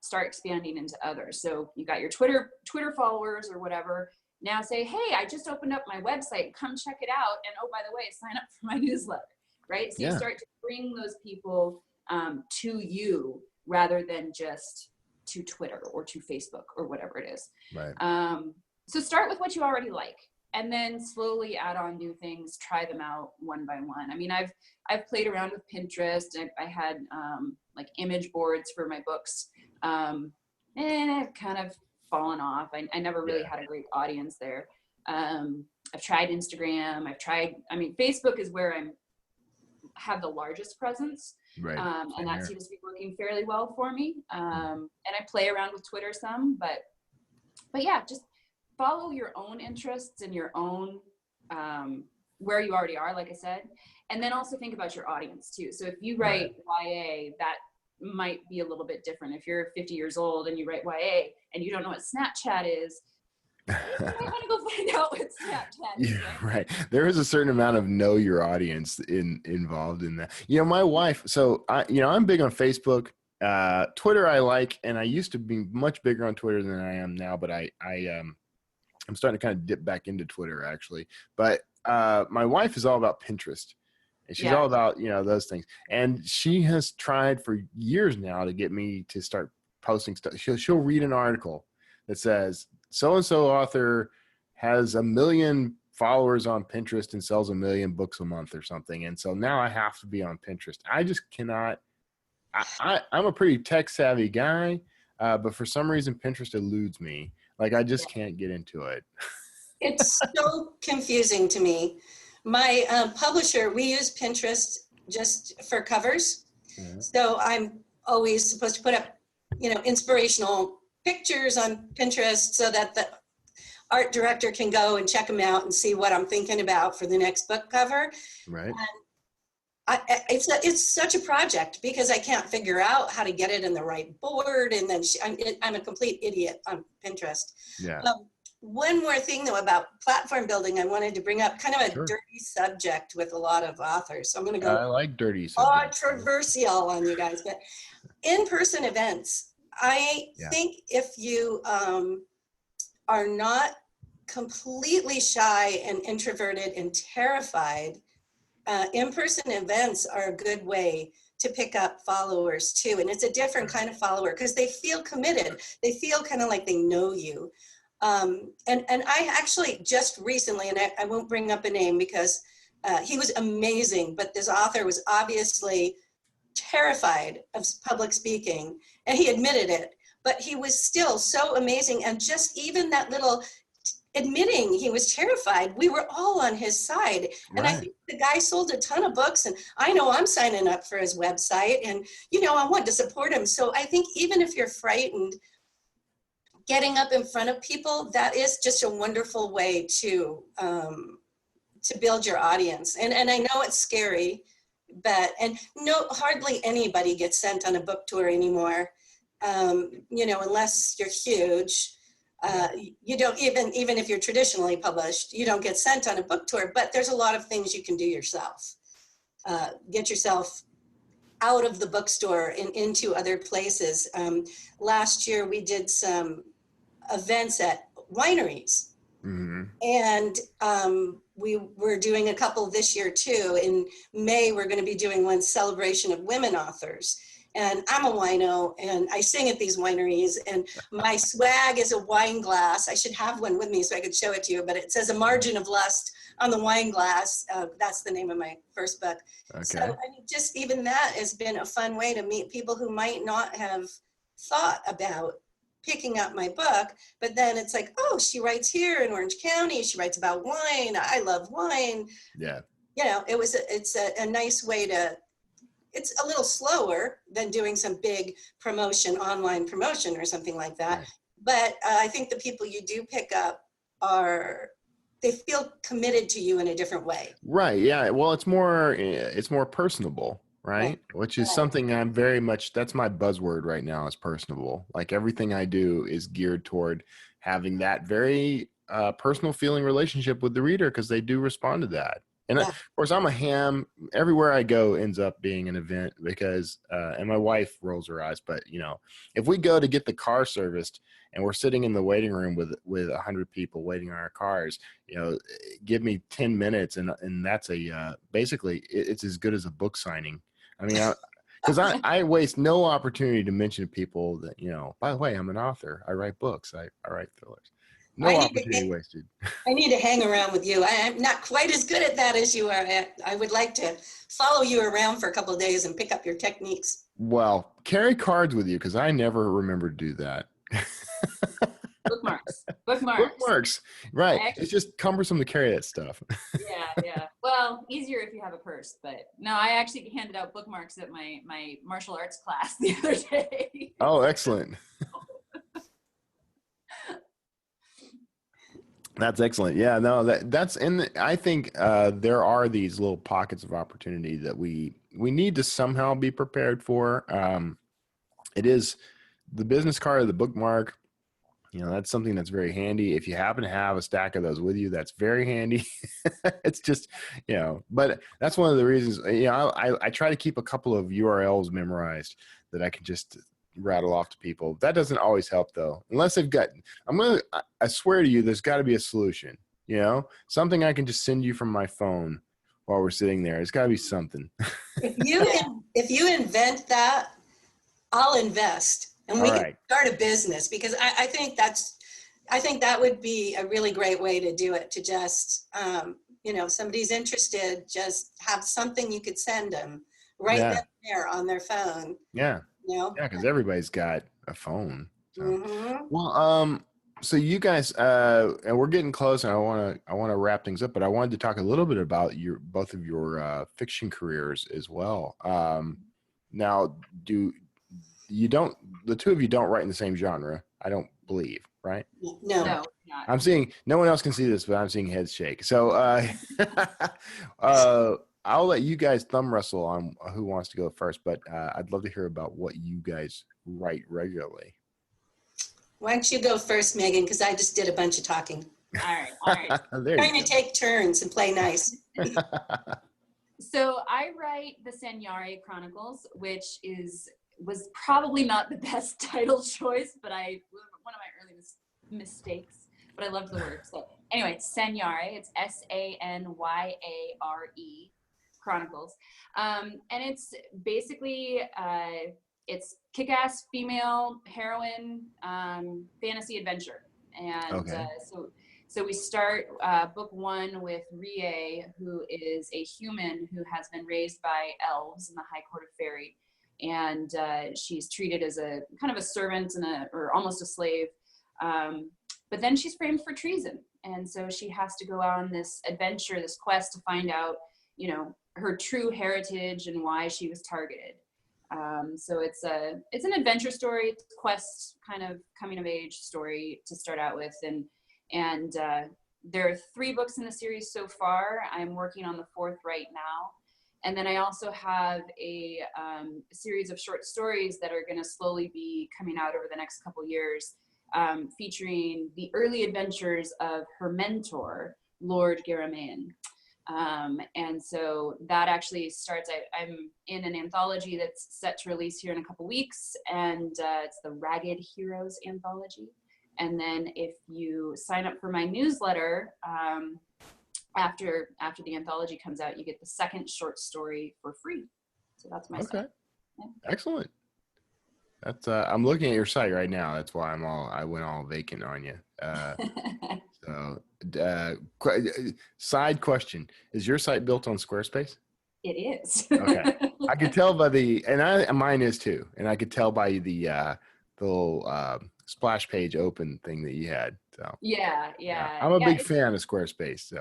start expanding into others. So you got your Twitter followers or whatever. Now say, hey, I just opened up my website. Come check it out. And oh, by the way, sign up for my newsletter. Right? So you start to bring those people to you rather than just to Twitter or to Facebook or whatever it is. Right. So start with what you already like, and then slowly add on new things. Try them out one by one. I mean, I've played around with Pinterest. I had like image boards for my books, and I've kind of fallen off. I never really had a great audience there. I've tried Instagram. Facebook is where I have the largest presence. Right. And that seems to be working fairly well for me. And I play around with Twitter some, but yeah, just follow your own interests and your own, where you already are, like I said, and then also think about your audience too. So if you write YA, that might be a little bit different. If you're 50 years old and you write YA and you don't know what Snapchat is, you might want to go find out what Snapchat is. Right. There is a certain amount of know your audience involved in that. My wife, so I'm big on Facebook. Twitter I like, and I used to be much bigger on Twitter than I am now, but I'm starting to kind of dip back into Twitter actually. But my wife is all about Pinterest. And she's all about, those things. And she has tried for years now to get me to start posting stuff. She'll read an article that says, so-and-so author has 1 million followers on Pinterest and sells 1 million books a month or something. And so now I have to be on Pinterest. I just cannot. I'm a pretty tech savvy guy, but for some reason Pinterest eludes me. Like I just can't get into it. It's so confusing to me. My publisher, we use Pinterest just for covers. Mm-hmm. So I'm always supposed to put up, inspirational pictures on Pinterest so that the art director can go and check them out and see what I'm thinking about for the next book cover. Right. And it's such a project because I can't figure out how to get it in the right board. And then I'm a complete idiot on Pinterest. Yeah. One more thing though about platform building, I wanted to bring up kind of a dirty subject with a lot of authors. So I'm going to go. I like dirty subjects. Controversial on you guys, but in-person events, I think if you are not completely shy and introverted and terrified, in-person events are a good way to pick up followers too. And it's a different kind of follower because they feel committed. They feel kind of like they know you. And I actually just recently, and I won't bring up a name because he was amazing, but this author was obviously terrified of public speaking, and he admitted it, but he was still so amazing. And just even that little admitting he was terrified, we were all on his side. And I think the guy sold a ton of books, and I know I'm signing up for his website, and I want to support him. So I think even if you're frightened, getting up in front of people, that is just a wonderful way to build your audience. And I know it's scary, but hardly anybody gets sent on a book tour anymore. Unless you're huge, you don't even if you're traditionally published, you don't get sent on a book tour, but there's a lot of things you can do yourself. Get yourself out of the bookstore and into other places. Last year we did some events at wineries. Mm-hmm. And we were doing a couple this year too. In May, we're going to be doing one celebration of women authors. And I'm a wino, and I sing at these wineries, and my swag is a wine glass. I should have one with me so I could show it to you, but it says A Margin of Lust on the wine glass. That's the name of my first book. Okay. So just even that has been a fun way to meet people who might not have thought about picking up my book, but then it's like, oh, she writes here in Orange County. She writes about wine. I love wine. Yeah. It's a nice way to, it's a little slower than doing some big promotion, online promotion or something like that. Right. But I think the people you do pick up are they feel committed to you in a different way. Right. Yeah. Well, it's more personable, right? Which is something I'm very much, that's my buzzword right now, is personable. Like everything I do is geared toward having that very personal feeling relationship with the reader, because they do respond to that. And Yeah. of course, I'm a ham. Everywhere I go ends up being an event because, and my wife rolls her eyes, but you know, if we go to get the car serviced and we're sitting in the waiting room with 100 people waiting on our cars, you know, give me 10 minutes and that's basically it's as good as a book signing. I mean, because I waste no opportunity to mention to people that, you know, by the way, I'm an author. I write books. I write thrillers. No opportunity wasted. I need to hang around with you. I'm not quite as good at that as you are. I would like to follow you around for a couple of days and pick up your techniques. Well, carry cards with you, because I never remember to do that. Bookmarks. Bookmarks. Right. It's just cumbersome to carry that stuff. Yeah. Well, easier if you have a purse, but no, I actually handed out bookmarks at my martial arts class the other day. Oh, excellent. That's excellent. Yeah, no, that's in the, I think there are these little pockets of opportunity that we need to somehow be prepared for. It is the business card or the bookmark. You know, that's something that's very handy. If you happen to have a stack of those with you, that's very handy. It's just, you know, but that's one of the reasons, you know, I try to keep a couple of URLs memorized that I can just rattle off to people. That doesn't always help though, unless they've got, I swear to you, there's got to be a solution, you know, something I can just send you from my phone while we're sitting there. It's got to be something. If you invent that, I'll invest. And we can start a business, because I think that would be a really great way to do it, to just, you know, somebody's interested, just have something you could send them right then and there on their phone. Yeah. You know? Yeah, because everybody's got a phone. So. Mm-hmm. Well, so you guys, and we're getting close, and I want to wrap things up, but I wanted to talk a little bit about both of your fiction careers as well. Now, the two of you don't write in the same genre, I don't believe, right? No. Not. I'm seeing, no one else can see this, but I'm seeing heads shake. So I'll let you guys thumb wrestle on who wants to go first, but I'd love to hear about what you guys write regularly. Why don't you go first, Megan? Because I just did a bunch of talking. All right. Trying to take turns and play nice. So I write the Sanyare Chronicles, which was probably not the best title choice, but one of my early mistakes, but I loved the word. So anyway, Sanyare, it's Sanyare Chronicles. And it's basically, it's kick-ass female heroine fantasy adventure. And so we start book one with Rie, who is a human who has been raised by elves in the High Court of Fairy. And she's treated as a kind of a servant or almost a slave. But then she's framed for treason. And so she has to go on this adventure, this quest to find out, you know, her true heritage and why she was targeted. So it's an adventure story, it's a quest kind of coming of age story to start out with. And there are 3 books in the series so far. I'm working on the 4th right now. And then I also have a series of short stories that are going to slowly be coming out over the next couple years, featuring the early adventures of her mentor, Lord Garamain. And so that actually starts, I'm in an anthology that's set to release here in a couple weeks, and it's the Ragged Heroes Anthology. And then if you sign up for my newsletter, after the anthology comes out, you get the 2nd short story for free. So that's my site. Yeah. Excellent. That's I'm looking at your site right now. That's why I went all vacant on you. Side question: is your site built on Squarespace? It is. Okay, I could tell by mine is too, and I could tell by the little splash page open thing that you had. So yeah. I'm a big fan of Squarespace. So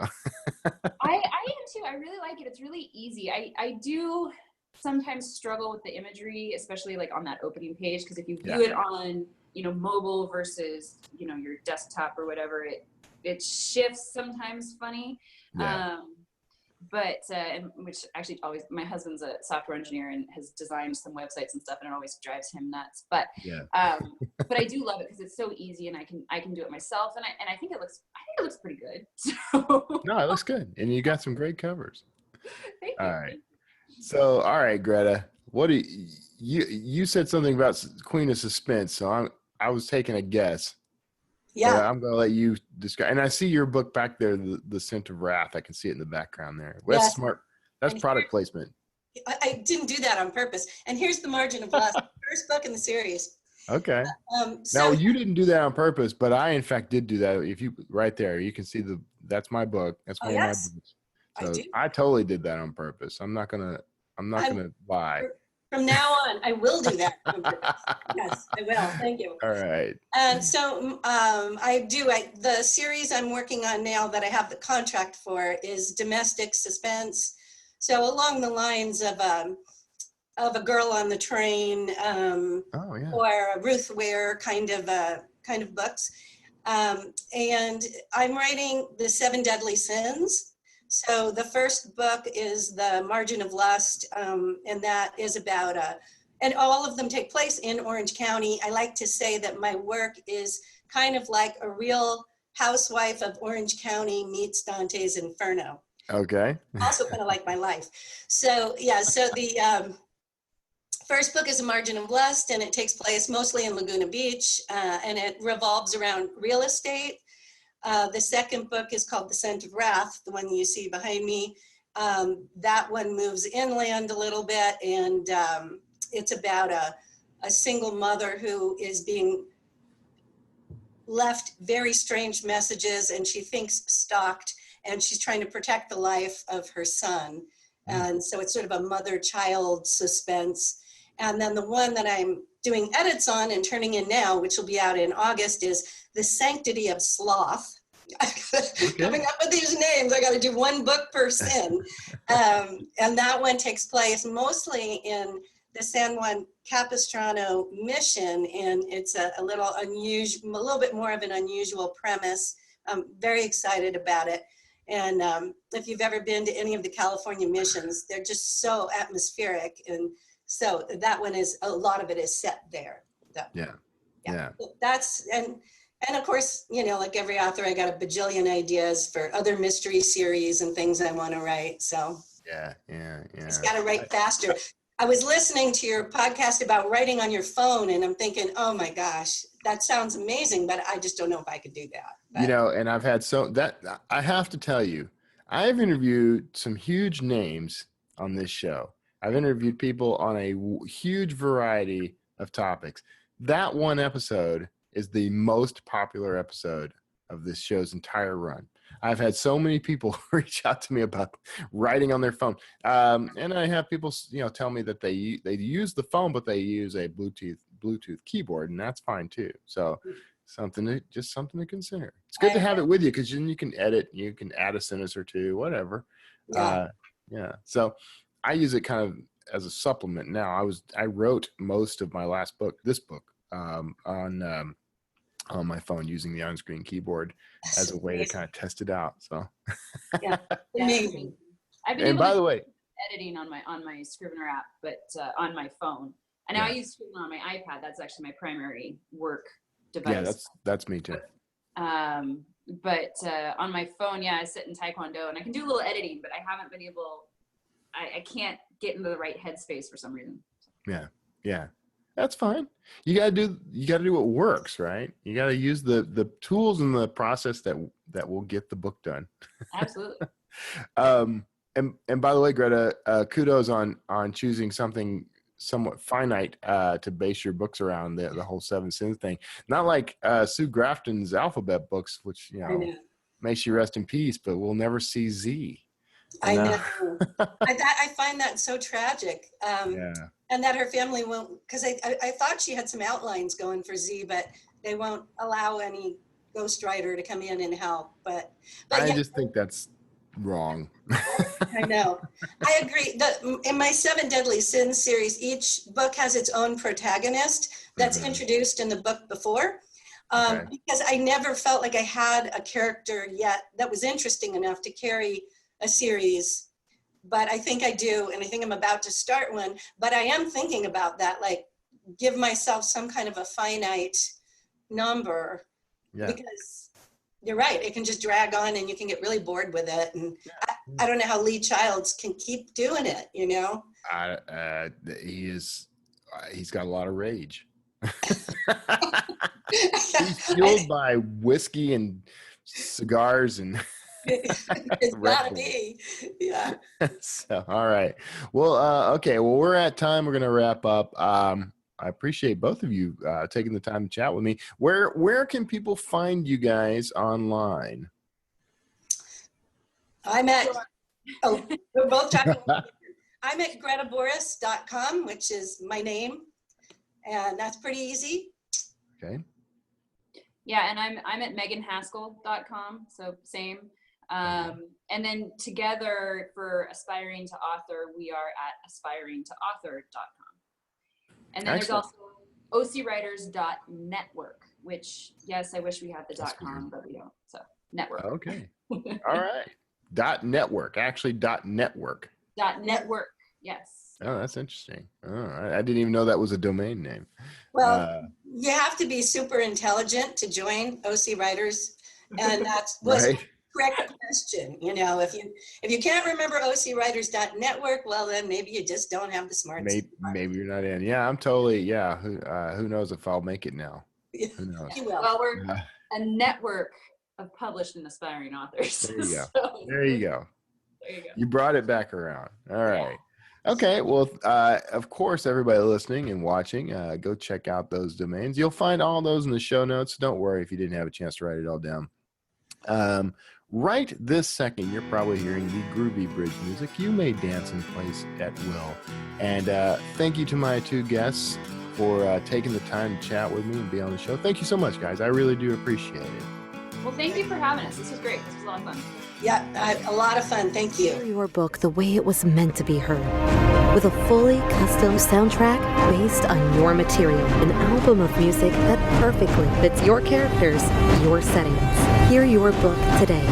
I am too. I really like it. It's really easy. I do sometimes struggle with the imagery, especially like on that opening page, because if you view it on, you know, mobile versus, you know, your desktop or whatever, it shifts sometimes funny. Yeah. But which actually always, my husband's a software engineer and has designed some websites and stuff, and it always drives him nuts. But Yeah. but I do love it because it's so easy, and I can do it myself, and I think it looks pretty good. So No, it looks good, and you got some great covers. thank All you. right. So, all right, Greta, what do you said something about Queen of Suspense? So I was taking a guess. But Yeah. I'm going to let you describe. And I see your book back there, the Scent of Wrath. I can see it in the background there. Well, that's Yes. smart. That's And product placement. I didn't do that on purpose. And here's the margin of lust, first book in the series. Okay. So Now, you didn't do that on purpose, but I, in fact, did do that. If you right there, you can see that's my book. That's oh one of my yes, books. I So do. I totally did that on purpose. I'm not gonna lie. From now on, I will do that on purpose. Yes, I will. Thank you. All right. And so the series I'm working on now that I have the contract for is domestic suspense. So along the lines of a Girl on the Train, Oh yeah. or a Ruth Ware kind of books. And I'm writing the 7 Deadly Sins. So the first book is The Margin of Lust, and that is about and all of them take place in Orange County. I like to say that my work is kind of like a Real Housewife of Orange County meets Dante's Inferno. Okay. Also kind of like my life. So yeah, so the first book is A Margin of Lust, and it takes place mostly in Laguna Beach, and it revolves around real estate. The second book is called The Scent of Wrath, the one you see behind me. That one moves inland a little bit, and it's about a single mother who is being left very strange messages, and she thinks stalked, and she's trying to protect the life of her son. And so it's sort of a mother-child suspense. And then the one that I'm doing edits on and turning in now, which will be out in August, is The Sanctity of Sloth. Coming up with these names, I got to do one book per sin. And that one takes place mostly in the San Juan Capistrano mission, and it's a little unusual, a little bit more of an unusual premise. I'm very excited about it. And if you've ever been to any of the California missions, they're just so atmospheric. And so that one is, a lot of it is set there. So, Yeah. that's, and of course, you know, like every author, I got a bajillion ideas for other mystery series and things I want to write. So Yeah. just got to write faster. I was listening to your podcast about writing on your phone, and I'm thinking, oh my gosh, that sounds amazing, but I just don't know if I could do that. But, You know, and I've had I have to tell you, I've interviewed some huge names on this show. I've interviewed people on a huge variety of topics. That one episode is the most popular episode of this show's entire run. I've had so many people reach out to me about writing on their phone, and I have people, tell me that they use the phone, but they use a Bluetooth keyboard, and that's fine too. So something to consider. It's good to have it with you because then you can edit, you can add a sentence or two, whatever. Yeah. So I use it kind of as a supplement now. I wrote most of my last book, this book, on my phone using the on-screen keyboard as a way to kind of test it out. So yeah, amazing. I've been and able by to the way, do editing on my Scrivener app, but on my phone. And now I use Scrivener on my iPad. That's actually my primary work device. Yeah, that's me too. But on my phone, I sit in Taekwondo and I can do a little editing, but I haven't been able. I can't get into the right headspace for some reason. Yeah. That's fine. You gotta do what works, right? You gotta use the tools and the process that will get the book done. Absolutely. And by the way, Greta, kudos on choosing something somewhat finite to base your books around, the whole 7 sins thing. Not like Sue Grafton's alphabet books, which I know. may she rest in peace, but we'll never see Z. I know. I find that so tragic. And that her family won't, because I thought she had some outlines going for Z, but they won't allow any ghostwriter to come in and help. But I just think that's wrong. I know. I agree. In my 7 Deadly Sins series, each book has its own protagonist that's introduced in the book before. Okay. because I never felt like I had a character yet that was interesting enough to carry a series. But I think I do, and I think I'm about to start one. But I am thinking about that, like give myself some kind of a finite number, Yeah. because you're right, it can just drag on and you can get really bored with it. And I don't know how Lee Childs can keep doing it, you know? He's got a lot of rage. He's fueled by whiskey and cigars and It's Red gotta Bull. be, yeah. So, all right. Well, okay. Well, we're at time. We're going to wrap up. I appreciate both of you taking the time to chat with me. Where can people find you guys online? I'm at, oh, we're both talking. I'm at gretaboris.com, which is my name, and that's pretty easy. Okay. Yeah, and I'm at meganhaskell.com, so same. And then together for Aspiring to Author, we are at aspiringtoauthor.com. And then Excellent. there's also ocwriters.network, which, yes, I wish we had the .com, but we don't. So network. Okay. All right. .network. Actually, .network. .network. Yes. Oh, that's interesting. Oh, I didn't even know that was a domain name. Well, you have to be super intelligent to join OC Writers, and that was right. a correct question. You know, if you can't remember ocwriters.network, well, then maybe you just don't have the smarts. Maybe you're not in. Yeah, I'm totally. Yeah. Who knows if I'll make it now? Who knows? You will. Well, we're a network of published and aspiring authors. There you go. So, There you go. there you go. You brought it back around. All right. Yeah. Okay. Well, of course, everybody listening and watching, go check out those domains. You'll find all those in the show notes. Don't worry if you didn't have a chance to write it all down. Right this second, you're probably hearing the groovy bridge music. You may dance in place at will. And thank you to my two guests for taking the time to chat with me and be on the show. Thank you so much, guys. I really do appreciate it. Well, thank you for having us. This was great. This was a lot of fun. Yeah, a lot of fun. Thank you. Hear your book the way it was meant to be heard. With a fully custom soundtrack based on your material. An album of music that perfectly fits your characters, your settings. Hear your book today.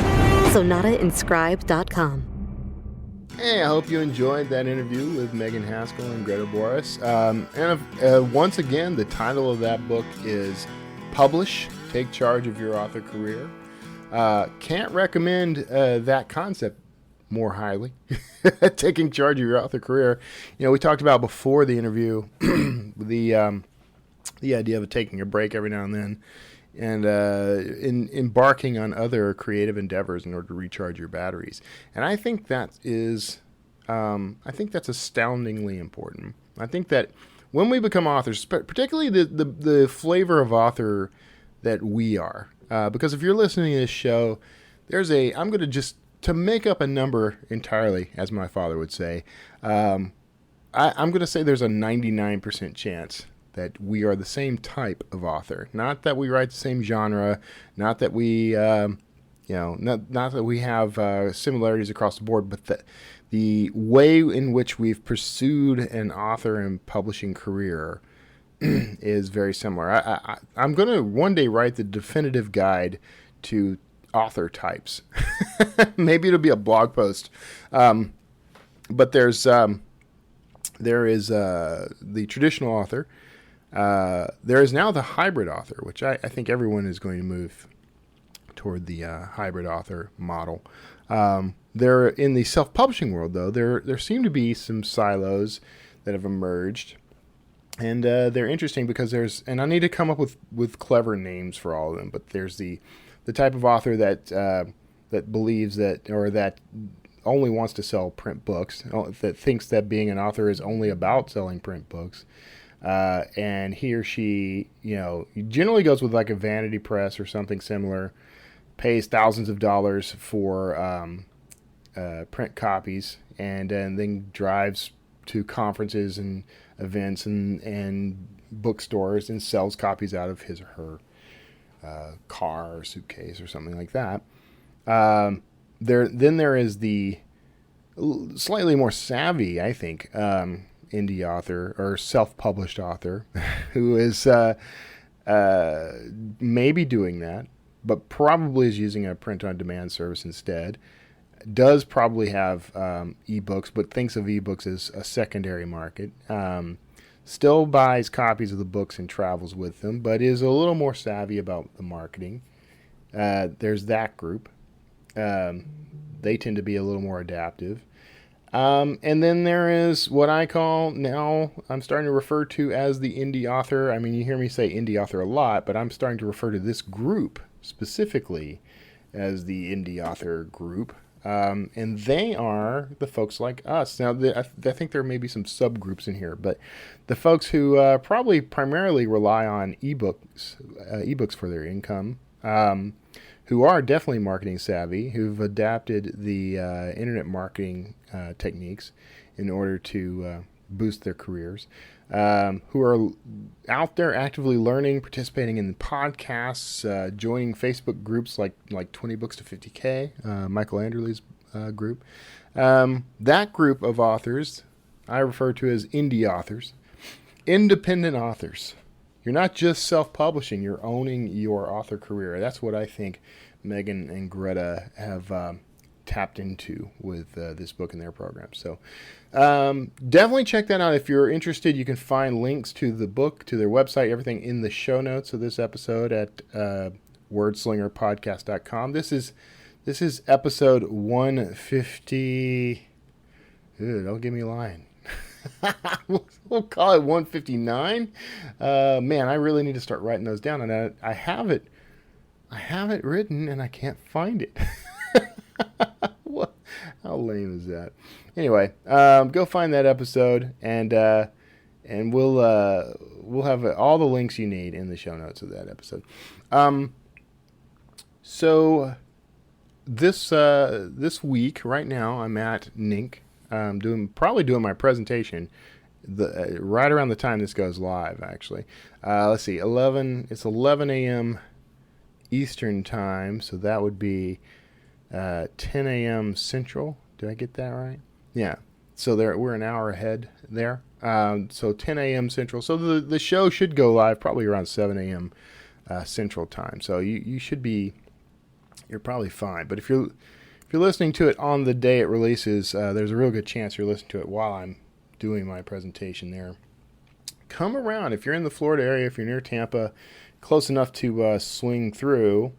SonataInscribe.com. Hey, I hope you enjoyed that interview with Megan Haskell and Greta Boris. And once again, the title of that book is Publish, Take Charge of Your Author Career. Can't recommend that concept more highly. Taking charge of your author career. You know, we talked about before the interview the idea of taking a break every now and then, and embarking on other creative endeavors in order to recharge your batteries. And I think that is, that's astoundingly important. I think that when we become authors, particularly the flavor of author that we are, because if you're listening to this show, I'm going to just, to make up a number entirely, as my father would say, I'm going to say there's a 99% chance that we are the same type of author. Not that we write the same genre, not that we, not that we have similarities across the board, but that the way in which we've pursued an author and publishing career is very similar. I'm going to one day write the definitive guide to author types. Maybe it'll be a blog post. But there is the traditional author. There is now the hybrid author, which I think everyone is going to move toward the hybrid author model. There, in the self-publishing world, though, there seem to be some silos that have emerged. And they're interesting because and I need to come up with clever names for all of them, but there's the type of author that believes that, or that only wants to sell print books, that thinks that being an author is only about selling print books. And he or she, generally goes with like a vanity press or something similar, pays thousands of dollars for print copies, and then drives to conferences and events and bookstores and sells copies out of his or her car or suitcase or something like that. There is the slightly more savvy, I think, indie author or self-published author who is maybe doing that, but probably is using a print-on-demand service instead. Does probably have ebooks, but thinks of ebooks as a secondary market. Still buys copies of the books and travels with them, but is a little more savvy about the marketing. There's that group. They tend to be a little more adaptive. And then there is what I call now, I'm starting to refer to as the indie author. I mean, you hear me say indie author a lot, but I'm starting to refer to this group specifically as the indie author group. And they are the folks like us. Now, I think there may be some subgroups in here, but the folks who probably primarily rely on ebooks for their income, who are definitely marketing savvy, who've adapted the internet marketing techniques in order to boost their careers, who are out there actively learning, participating in podcasts, joining Facebook groups like 20 Books to 50K, Michael Anderley's group. That group of authors I refer to as indie authors, independent authors. You're not just self-publishing, you're owning your author career. That's what I think Megan and Greta have tapped into with this book in their program. So definitely check that out. If you're interested, you can find links to the book, to their website, everything in the show notes of this episode at wordslingerpodcast.com. This is episode 150. Don't give me a line. We'll call it 159. Man, I really need to start writing those down, and I have it written, and I can't find it. What? How lame is that? Anyway, go find that episode, and we'll have all the links you need in the show notes of that episode. So this week, right now, I'm at NINC. Probably doing my presentation right around the time this goes live, actually. Let's see, it's 11 a.m. Eastern time, so that would be 10 a.m. Central. Did I get that right? Yeah. So we're an hour ahead there. So 10 a.m. Central. So the show should go live probably around 7 a.m. Central time. So you're probably fine. But if you're listening to it on the day it releases, there's a real good chance you're listening to it while I'm doing my presentation there. Come around. If you're in the Florida area, if you're near Tampa, close enough to swing through,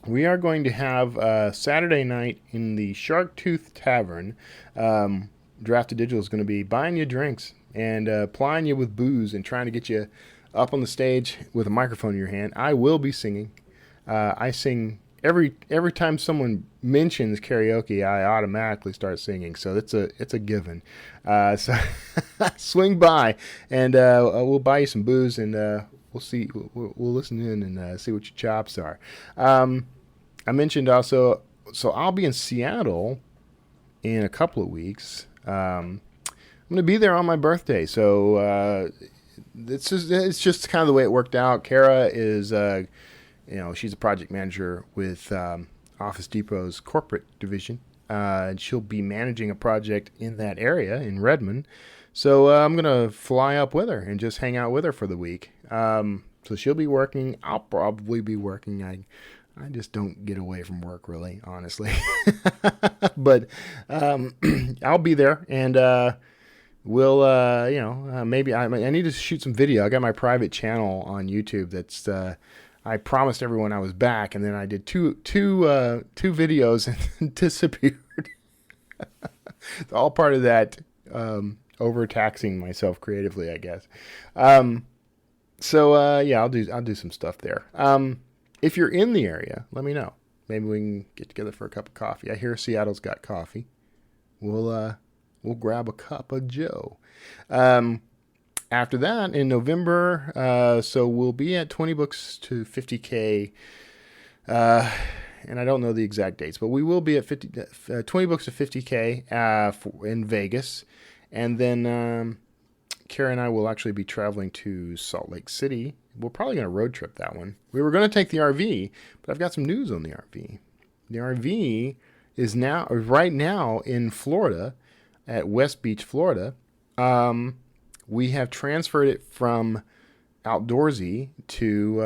we are going to have Saturday night in the Shark Tooth Tavern. Drafted Digital is going to be buying you drinks and plying you with booze and trying to get you up on the stage with a microphone in your hand. I will be singing. I sing every time someone mentions karaoke, I automatically start singing. So it's a given. So swing by, and we'll buy you some booze, and we'll see. We'll listen in and see what your chops are. I mentioned also, so I'll be in Seattle in a couple of weeks. I'm going to be there on my birthday, so it's just kind of the way it worked out. Kara is, she's a project manager with Office Depot's corporate division, and she'll be managing a project in that area in Redmond. So I'm going to fly up with her and just hang out with her for the week. So she'll be working. I'll probably be working. I just don't get away from work, really, honestly. But I'll be there, and we'll, maybe I need to shoot some video. I got my private channel on YouTube that's I promised everyone I was back, and then I did two videos and disappeared. It's all part of that overtaxing myself creatively, I guess. So I'll do some stuff there. If you're in the area, let me know. Maybe we can get together for a cup of coffee. I hear Seattle's got coffee. We'll grab a cup of Joe. After that, in November, so we'll be at 20 Books to 50K, and I don't know the exact dates, but we will be at 20 Books to 50K in Vegas, and then Kara and I will actually be traveling to Salt Lake City. We're probably going to road trip that one. We were going to take the RV, but I've got some news on the RV. The RV is right now in Florida, at West Beach, Florida. We have transferred it from outdoorsy to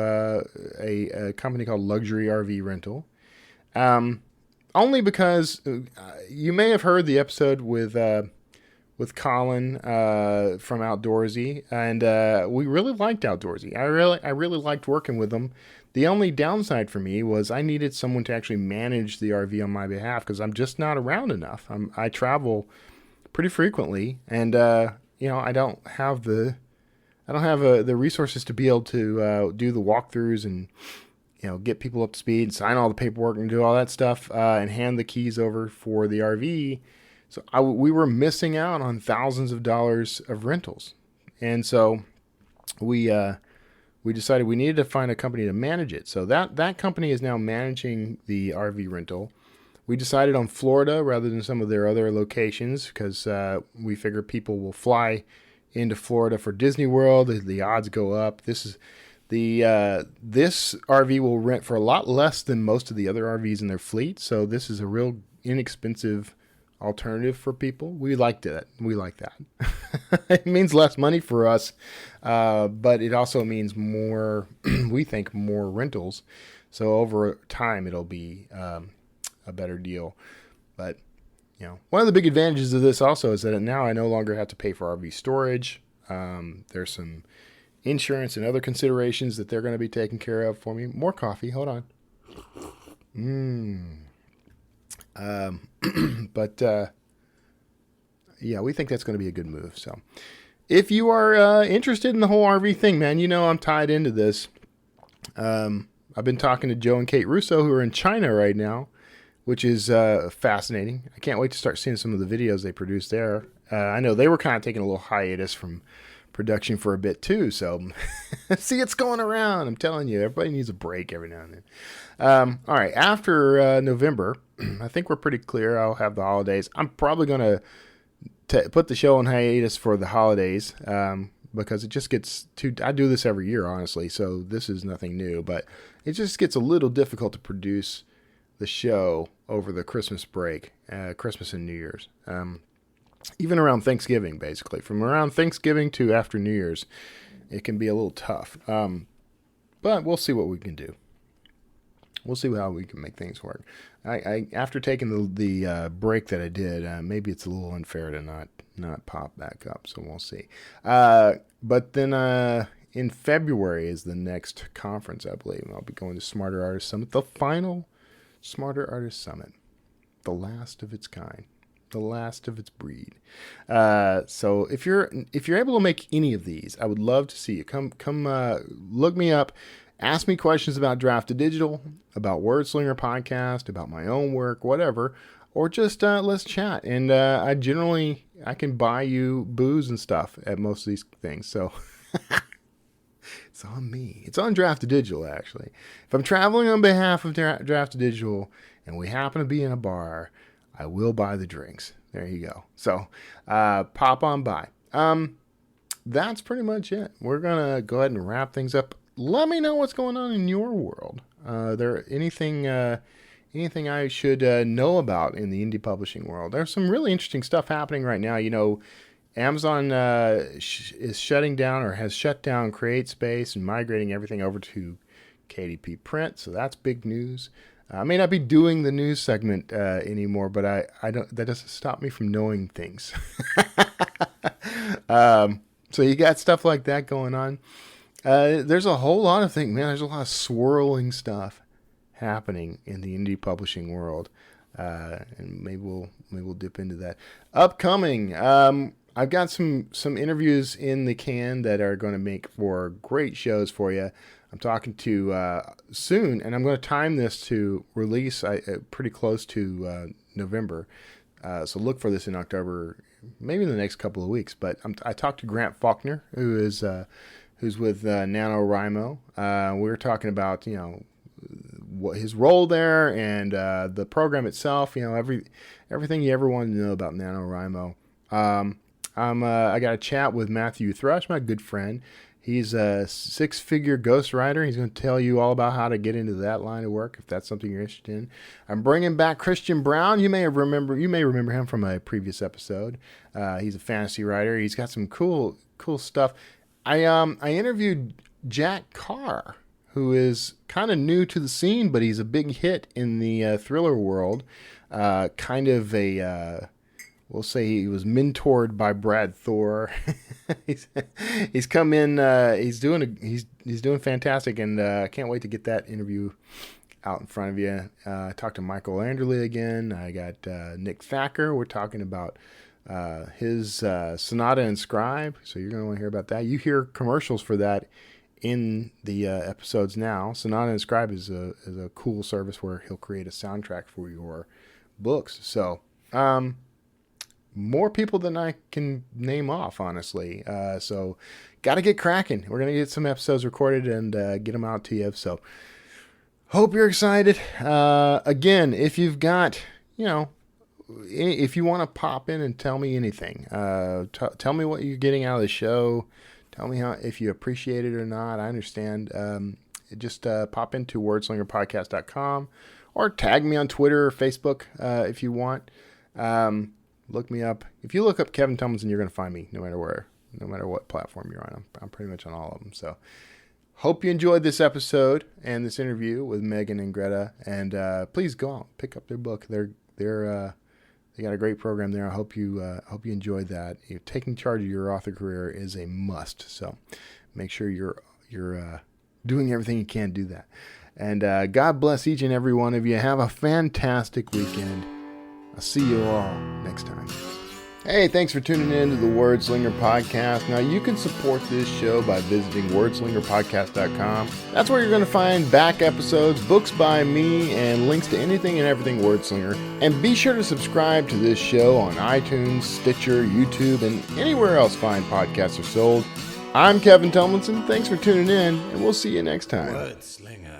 a company called Luxury RV Rental. Only because you may have heard the episode with Colin from Outdoorsy, and we really liked Outdoorsy. I really liked working with them. The only downside for me was I needed someone to actually manage the RV on my behalf because I'm just not around enough. I travel pretty frequently, and I don't have the resources to be able to do the walkthroughs and get people up to speed, sign all the paperwork, and do all that stuff, and hand the keys over for the RV. So we were missing out on thousands of dollars of rentals, and so we decided we needed to find a company to manage it. So that company is now managing the RV rental. We decided on Florida rather than some of their other locations because we figure people will fly into Florida for Disney World. The odds go up. This RV will rent for a lot less than most of the other RVs in their fleet. So this is a real inexpensive alternative for people. We liked it. We like that. It means less money for us, but it also means more, we think, more rentals. So over time, it'll be a better deal. But, one of the big advantages of this also is that now I no longer have to pay for RV storage. There's some insurance and other considerations that they're going to be taking care of for me. More coffee. Hold on. But we think that's going to be a good move. So if you are interested in the whole RV thing, man, I'm tied into this. I've been talking to Joe and Kate Russo, who are in China right now, which is fascinating. I can't wait to start seeing some of the videos they produced there. I know they were kind of taking a little hiatus from production for a bit too. So see, it's going around. I'm telling you, everybody needs a break every now and then. All right. After November, I think we're pretty clear. I'll have the holidays. I'm probably going to put the show on hiatus for the holidays because it just gets too, I do this every year, honestly. So this is nothing new, but it just gets a little difficult to produce the show over the Christmas break, Christmas and New Year's. Even around Thanksgiving, basically. From around Thanksgiving to after New Year's, it can be a little tough. But we'll see what we can do. We'll see how we can make things work. I after taking the break that I did, maybe it's a little unfair to not pop back up, so we'll see. But then in February is the next conference, I believe. I'll be going to Smarter Artist Summit, the final Smarter Artist Summit, the last of its kind. The last of its breed. So if you're able to make any of these, I would love to see you. Come look me up. Ask me questions about Draft to Digital, about Wordslinger podcast, about my own work, whatever, or just let's chat. And I can buy you booze and stuff at most of these things. So it's on me. It's on Draft to Digital, actually. If I'm traveling on behalf of Draft to Digital and we happen to be in a bar, I will buy the drinks. There you go. So pop on by. That's pretty much it. We're going to go ahead and wrap things up. Let me know what's going on in your world. There anything I should know about in the indie publishing world? There's some really interesting stuff happening right now. Amazon is shutting down or has shut down CreateSpace and migrating everything over to KDP Print. So that's big news. I may not be doing the news segment anymore, but I don't. That doesn't stop me from knowing things. So you got stuff like that going on. There's a whole lot of things, man. There's a lot of swirling stuff happening in the indie publishing world, and maybe we'll dip into that. Upcoming, I've got some interviews in the can that are going to make for great shows for you. I'm talking to soon, and I'm going to time this to release pretty close to November. So look for this in October, maybe in the next couple of weeks. But I talked to Grant Faulkner, who's with NaNoWriMo. We were talking about what his role there and the program itself. Everything you ever wanted to know about NaNoWriMo. I got a chat with Matthew Thrush, my good friend. He's a 6-figure ghostwriter. He's going to tell you all about how to get into that line of work if that's something you're interested in. I'm bringing back Christian Brown. You may remember him from a previous episode. He's a fantasy writer. He's got some cool stuff. I interviewed Jack Carr, who is kind of new to the scene, but he's a big hit in the thriller world. Kind of a, we'll say he was mentored by Brad Thor. he's come in. He's doing fantastic, and I can't wait to get that interview out in front of you. I talked to Michael Anderle again. I got Nick Thacker. We're talking about his Sonata and Scribe, so you're going to want to hear about that. You hear commercials for that in the episodes now. Sonata and Scribe is a cool service where he'll create a soundtrack for your books. So more people than I can name off, honestly. So got to get cracking. We're going to get some episodes recorded and get them out to you. So hope you're excited. Again, if you've got, if you want to pop in and tell me anything, tell me what you're getting out of the show. Tell me if you appreciate it or not. I understand. Just pop into wordslingerpodcast.com or tag me on Twitter or Facebook if you want. Look me up. If you look up Kevin Tomlinson, you're going to find me no matter what platform you're on. I'm pretty much on all of them. So hope you enjoyed this episode and this interview with Megan and Greta. And please go out, pick up their book. They got a great program there. I hope you enjoyed that. Taking charge of your author career is a must. So make sure you're doing everything you can to do that. And God bless each and every one of you. Have a fantastic weekend. I'll see you all next time. Hey, thanks for tuning in to the Wordslinger podcast. Now, you can support this show by visiting wordslingerpodcast.com. That's where you're going to find back episodes, books by me, and links to anything and everything Wordslinger. And be sure to subscribe to this show on iTunes, Stitcher, YouTube, and anywhere else fine podcasts are sold. I'm Kevin Tomlinson. Thanks for tuning in, and we'll see you next time. Wordslinger.